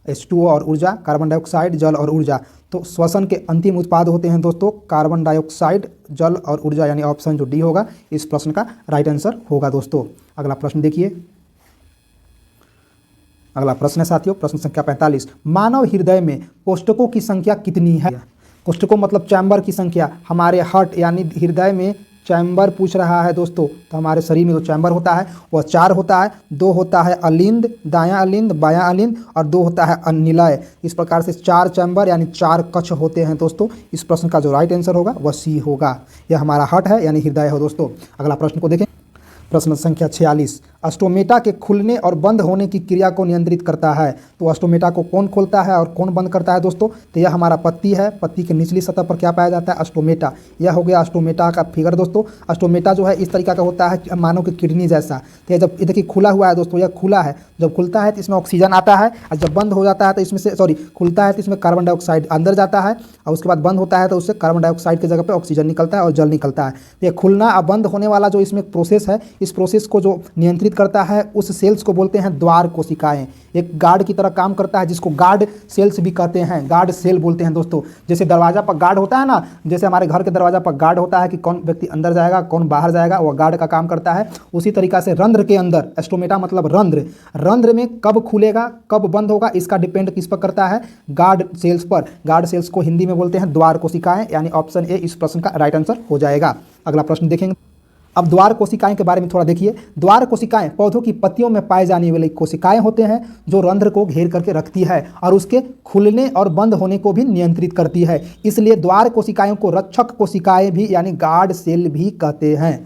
H2O और ऊर्जा, कार्बन डाइऑक्साइड जल और ऊर्जा। तो श्वसन के अंतिम उत्पाद होते हैं दोस्तों कार्बन डाइऑक्साइड जल और ऊर्जा, यानी ऑप्शन जो डी होगा इस प्रश्न का राइट आंसर होगा दोस्तों। अगला प्रश्न देखिए, अगला प्रश्न है साथियों प्रश्न संख्या 45, मानव हृदय में कोष्ठकों की संख्या कितनी है। कोष्ठकों मतलब चैम्बर की संख्या, हमारे हार्ट यानी हृदय में चैम्बर पूछ रहा है दोस्तों, तो हमारे शरीर में जो चैम्बर होता है वह 4 होता है। 2 होता है अलिंद, दायां अलिंद, बायां अलिंद, और 2 होता है अनिलय। इस प्रकार से 4 चैम्बर यानी 4 कक्ष होते हैं दोस्तों। इस प्रश्न का जो राइट आंसर होगा वह सी होगा। यह हमारा हार्ट है यानी हृदय हो दोस्तों। अगला प्रश्न को देखें, प्रश्न संख्या 46, अस्टोमेटा के खुलने और बंद होने की क्रिया को नियंत्रित करता है। तो अस्टोमेटा को कौन खोलता है और कौन बंद करता है दोस्तों, तो यह हमारा पत्ती है। पत्ती के निचली सतह पर क्या पाया जाता है, अस्टोमेटा। यह हो गया अस्टोमेटा का फिगर दोस्तों। अस्टोमेटा जो है इस तरीका का होता है मानव की किडनी जैसा। तो जब ये देखिए खुला हुआ है दोस्तों, यह खुला है, जब खुलता है तो इसमें ऑक्सीजन आता है, और जब बंद हो जाता है तो इसमें से खुलता है तो इसमें कार्बन डाइऑक्साइड अंदर जाता है, और उसके बाद बंद होता है तो उससे कार्बन डाइऑक्साइड की जगह पर ऑक्सीजन निकलता है और जल निकलता है। तो ये खुलना और बंद होने वाला जो इसमें प्रोसेस है, इस प्रोसेस को जो नियंत्रित करता है उस सेल्स को बोलते हैं द्वार कोशिकाएं। एक गार्ड की तरह काम करता है जिसको गार्ड सेल्स भी कहते हैं, गार्ड सेल बोलते हैं दोस्तों। जैसे दरवाजा पर गार्ड होता है ना, जैसे हमारे घर के दरवाजा पर गार्ड होता है कि कौन व्यक्ति अंदर जाएगा कौन बाहर जाएगा, वह गार्ड का काम करता है। उसी तरीका से रंध्र के अंदर, एस्टोमेटा मतलब रंध्र, रंध्र में कब खुलेगा कब बंद होगा इसका डिपेंड किस पर करता है, गार्ड सेल्स पर। गार्ड सेल्स को हिंदी में बोलते हैं द्वार कोशिकाएं, यानी ऑप्शन ए इस प्रश्न का राइट आंसर हो जाएगा। अगला प्रश्न देखेंगे। अब द्वार कोशिकाएं के बारे में थोड़ा देखिए। द्वार कोशिकाएं पौधों की पत्तियों में पाए जाने वाली कोशिकाएं होते हैं जो रंध्र को घेर करके रखती है और उसके खुलने और बंद होने को भी नियंत्रित करती है। इसलिए द्वार कोशिकाओं को रक्षक कोशिकाएं भी यानी गार्ड सेल भी कहते हैं।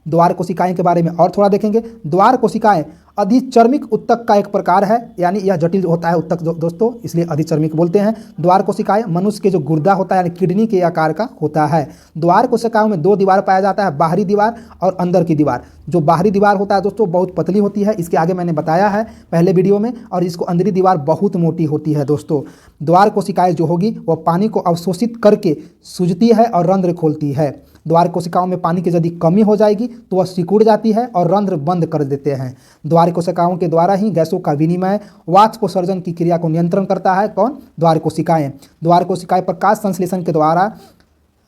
द्वार कोशिकाएं के बारे में और थोड़ा देखेंगे। द्वार कोशिकाएं अधिचर्मिक उत्तक का एक प्रकार है, यानी यह जटिल होता है उत्तक दोस्तों, इसलिए अधिचर्मिक बोलते हैं। द्वार कोशिकाएं मनुष्य के जो गुर्दा होता है यानी किडनी के आकार का होता है। द्वार कोशिकाओं में 2 दीवार पाया जाता है, बाहरी दीवार और अंदर की दीवार। जो बाहरी दीवार होता है दोस्तों बहुत पतली होती है, इसके आगे मैंने बताया है पहले वीडियो में, और इसको अंदरी दीवार बहुत मोटी होती है दोस्तों। द्वार कोशिकाएं जो होगी वह पानी को अवशोषित करके सूजती है और रंध्र खोलती है। द्वार कोशिकाओं में पानी की यदि कमी हो जाएगी तो वह सिकुड़ जाती है और रंध्र बंद कर देते हैं। द्वार कोशिकाओं के द्वारा ही गैसों का विनिमय, वाष्पोत्सर्जन की क्रिया को नियंत्रण करता है कौन, द्वार कोशिकाएं। द्वार कोशिकाएं प्रकाश संश्लेषण के द्वारा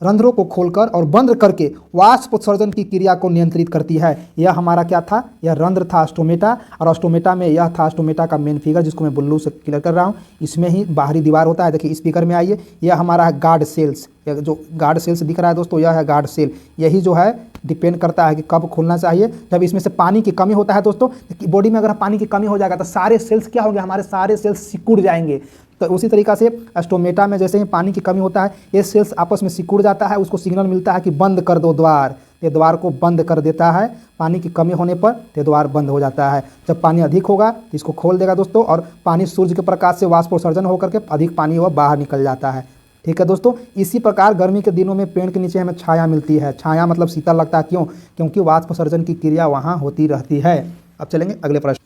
रंध्रों को खोलकर और बंद करके वाष्पोत्सर्जन की क्रिया को नियंत्रित करती है। यह हमारा क्या था, यह रंध्र था स्टोमेटा, और स्टोमेटा में यह था स्टोमेटा का मेन फिगर जिसको मैं ब्लू से क्लियर कर रहा हूँ। इसमें ही बाहरी दीवार होता है, देखिए स्पीकर में आइए, यह हमारा है गार्ड सेल्स। यह जो गार्ड सेल्स दिख रहा है दोस्तों यह है गार्ड सेल। यही जो है डिपेंड करता है कि कब खुलना चाहिए। जब इसमें से पानी की कमी होता है दोस्तों, बॉडी में अगर पानी की कमी हो जाएगा तो सारे सेल्स क्या होंगे, हमारे सारे सेल्स सिकुड़ जाएंगे। तो उसी तरीका से स्टोमेटा में जैसे ही पानी की कमी होता है ये सेल्स आपस में सिकुड़ जाता है, उसको सिग्नल मिलता है कि बंद कर दो द्वार। ये द्वार को बंद कर देता है, पानी की कमी होने पर ये द्वार बंद हो जाता है। जब पानी अधिक होगा तो इसको खोल देगा दोस्तों, और पानी सूर्य के प्रकाश से वाष्पोत्सर्जन होकर के अधिक पानी वह बाहर निकल जाता है। ठीक है दोस्तों, इसी प्रकार गर्मी के दिनों में पेड़ के नीचे हमें छाया मिलती है। छाया मतलब शीतल लगता है, क्यों, क्योंकि वाष्पोत्सर्जन की क्रिया वहाँ होती रहती है। अब चलेंगे अगले प्रश्न।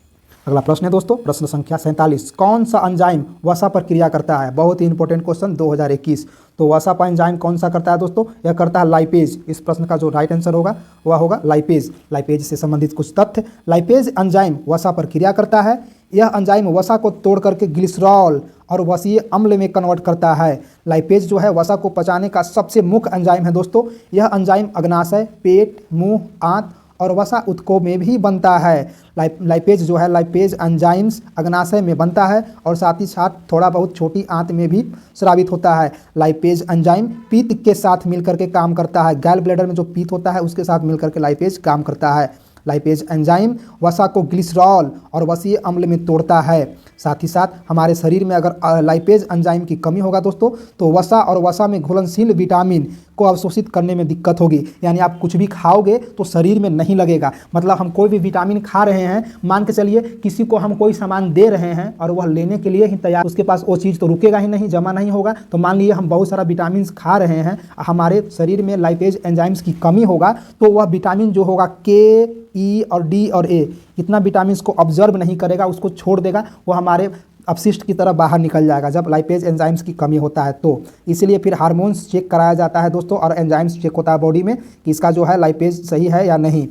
अगला प्रश्न है दोस्तों प्रश्न संख्या 47, कौन सा एंजाइम वसा पर क्रिया करता है। बहुत ही इंपॉर्टेंट क्वेश्चन 2021। तो वसा पर एंजाइम कौन सा करता है दोस्तों, यह करता है लाइपेज। इस प्रश्न का जो राइट आंसर होगा वह होगा लाइपेज। लाइपेज से संबंधित कुछ तथ्य। लाइपेज एंजाइम वसा पर क्रिया करता है। यह एंजाइम वसा को तोड़ करके ग्लिसरॉल और वसीय अम्ल में कन्वर्ट करता है। लाइपेज जो है वसा को पचाने का सबसे मुख्य एंजाइम है दोस्तों। यह एंजाइम अग्नाशय, पेट, मुंह, आंत और वसा उत्कों में भी बनता है। लाइपेज जो है, लाइपेज एंजाइम्स अग्नाशय में बनता है और साथ ही साथ थोड़ा बहुत छोटी आंत में भी स्रावित होता है। लाइपेज एंजाइम पीत के साथ मिलकर के काम करता है। गैल ब्लैडर में जो पीत होता है उसके साथ मिलकर के लाइपेज काम करता है। लाइपेज एंजाइम वसा को ग्लिसरॉल और वसीय अम्ल में तोड़ता है। साथ ही साथ हमारे शरीर में अगर लाइपेज एंजाइम की कमी होगा दोस्तों तो वसा और वसा में घुलनशील विटामिन को अवशोषित करने में दिक्कत होगी। यानी आप कुछ भी खाओगे तो शरीर में नहीं लगेगा। मतलब हम कोई भी विटामिन खा रहे हैं, मान के चलिए किसी को हम कोई सामान दे रहे हैं और वह लेने के लिए ही तैयार, उसके पास वो चीज़ तो रुकेगा ही नहीं, जमा नहीं होगा। तो मान लीजिए हम बहुत सारा विटामिन खा रहे हैं, हमारे शरीर में लाइपेज एंजाइम्स की कमी होगा तो वह विटामिन जो होगा के, ई और डी और ए इतना विटामिन को ऑब्जर्व नहीं करेगा, उसको छोड़ देगा, वो हमारे अपशिष्ट की तरह बाहर निकल जाएगा जब लाइपेज एंजाइम्स की कमी होता है। तो इसलिए फिर हार्मोन्स चेक कराया जाता है दोस्तों और एंजाइम्स चेक होता है बॉडी में कि इसका जो है लाइपेज सही है या नहीं।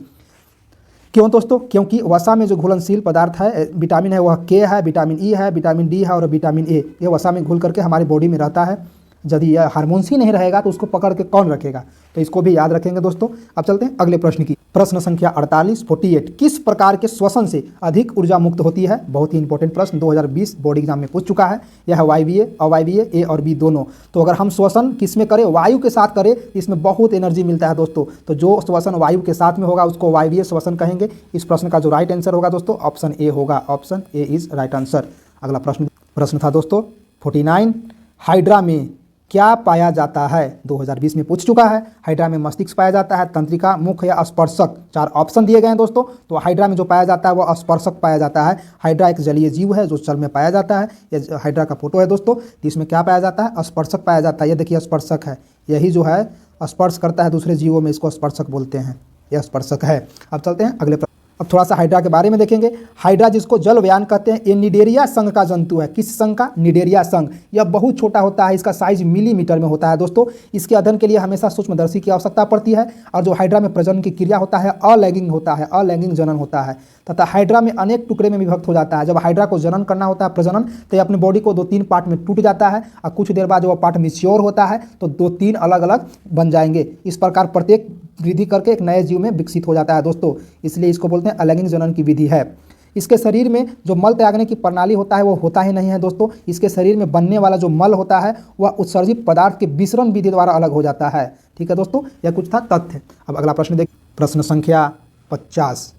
क्यों दोस्तों? क्योंकि वसा में जो घुलनशील पदार्थ है, विटामिन है, वह के है, विटामिन ई है, विटामिन डी है और विटामिन ए, ये वसा में घुल करके हमारी बॉडी में रहता है। यदि यह हार्मोन्स ही नहीं रहेगा तो उसको पकड़ के कौन रखेगा? तो इसको भी याद रखेंगे दोस्तों। अब चलते हैं अगले प्रश्न की। प्रश्न संख्या 48 किस प्रकार के श्वसन से अधिक ऊर्जा मुक्त होती है? बहुत ही इंपॉर्टेंट प्रश्न 2020 बोर्ड एग्जाम में पूछ चुका है। यह है वायवीय, अवायवीय, ए और बी दोनों। तो अगर हम श्वसन किस में करें? वायु के साथ करें, इसमें बहुत एनर्जी मिलता है दोस्तों। तो जो श्वसन वायु के साथ में होगा उसको वायवीय श्वसन कहेंगे। इस प्रश्न का जो राइट आंसर होगा दोस्तों ऑप्शन ए होगा। Option A is right answer. अगला प्रश्न था दोस्तों 49, हाइड्रा में क्या पाया जाता है? 2020 में पूछ चुका है। हाइड्रा में मस्तिष्क पाया जाता है, तंत्रिका, मुख या स्पर्शक। 4 ऑप्शन दिए गए हैं दोस्तों। तो हाइड्रा में जो पाया जाता है वह स्पर्शक पाया जाता है। हाइड्रा एक जलीय जीव है जो जल में पाया जाता है। यह हाइड्रा का फोटो है दोस्तों। तो इसमें क्या पाया जाता है? स्पर्शक पाया जाता है। ये देखिए स्पर्शक है, यही जो है स्पर्श करता है दूसरे जीवों में, इसको स्पर्शक बोलते हैं। यह स्पर्शक है। अब चलते हैं अगले। अब थोड़ा सा हाइड्रा के बारे में देखेंगे। हाइड्रा जिसको जलव्यान कहते हैं, ये निडेरिया संघ का जंतु है। किस संघ का? निडेरिया संघ। यह बहुत छोटा होता है, इसका साइज मिलीमीटर में होता है दोस्तों। इसके अध्ययन के लिए हमेशा सूक्ष्मदर्शी की आवश्यकता पड़ती है। और जो हाइड्रा में प्रजनन की क्रिया होता है अलैंगिक होता है, अलैंगिक जनन होता है तथा हाइड्रा में अनेक टुकड़े में विभक्त हो जाता है। जब हाइड्रा को जनन करना होता है, प्रजनन, तो ये अपनी बॉडी को 2-3 पार्ट में टूट जाता है और कुछ देर बाद जब वह पार्ट मैच्योर होता है तो 2-3 अलग अलग बन जाएंगे। इस प्रकार प्रत्येक वृद्धि करके एक नए जीव में विकसित हो जाता है दोस्तों। इसलिए इसको बोलते हैं अलैंगिक जनन की विधि है। इसके शरीर में जो मल त्यागने की प्रणाली होता है वो होता ही नहीं है दोस्तों। इसके शरीर में बनने वाला जो मल होता है वह उत्सर्जित पदार्थ के विसरण विधि द्वारा अलग हो जाता है। ठीक है दोस्तों, यह कुछ था तथ्य। अब अगला प्रश्न देखिए। प्रश्न संख्या 50,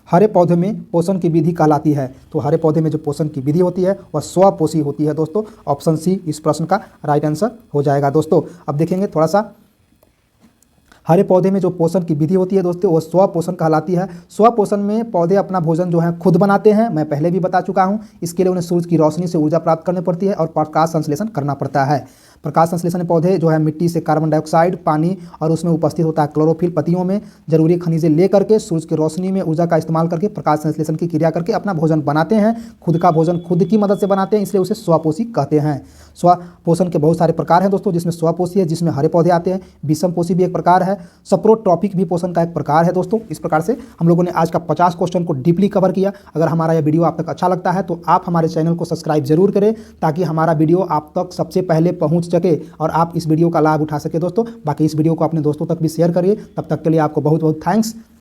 हरे पौधे में पोषण की विधि कहलाती है? तो हरे पौधे में जो पोषण की विधि होती है वह स्वपोषी होती है दोस्तों। ऑप्शन सी इस प्रश्न का राइट आंसर हो जाएगा दोस्तों। अब देखेंगे थोड़ा सा, हरे पौधे में जो पोषण की विधि होती है दोस्तों वो स्वपोषण कहलाती है। स्वपोषण में पौधे अपना भोजन जो है खुद बनाते हैं, मैं पहले भी बता चुका हूँ। इसके लिए उन्हें सूरज की रोशनी से ऊर्जा प्राप्त करनी पड़ती है और प्रकाश संश्लेषण करना पड़ता है। प्रकाश संश्लेषण में पौधे जो है मिट्टी से कार्बन डाइऑक्साइड, पानी और उसमें उपस्थित होता है क्लोरोफिल पत्तियों में जरूरी खनिजें लेकर के सूरज की रोशनी में ऊर्जा का इस्तेमाल करके प्रकाश संश्लेषण की क्रिया करके अपना भोजन बनाते हैं। खुद का भोजन खुद की मदद से बनाते हैं, इसलिए उसे स्वपोषी कहते हैं। स्वपोषण के बहुत सारे प्रकार हैं दोस्तों, जिसमें स्वपोषी है, जिसमें हरे पौधे आते हैं। विषमपोषी भी एक प्रकार है। सप्रोट्रॉपिक भी पोषण का एक प्रकार है दोस्तों। इस प्रकार से हम लोगों ने आज का 50 क्वेश्चन को डीपली कवर किया। अगर हमारा यह वीडियो आप तक अच्छा लगता है तो आप हमारे चैनल को सब्सक्राइब जरूर करें ताकि हमारा वीडियो आप तक सबसे पहले पहुंच सके और आप इस वीडियो का लाभ उठा सके दोस्तों। बाकी इस वीडियो को अपने दोस्तों तक भी शेयर करिए। तब तक के लिए आपको बहुत बहुत थैंक्स।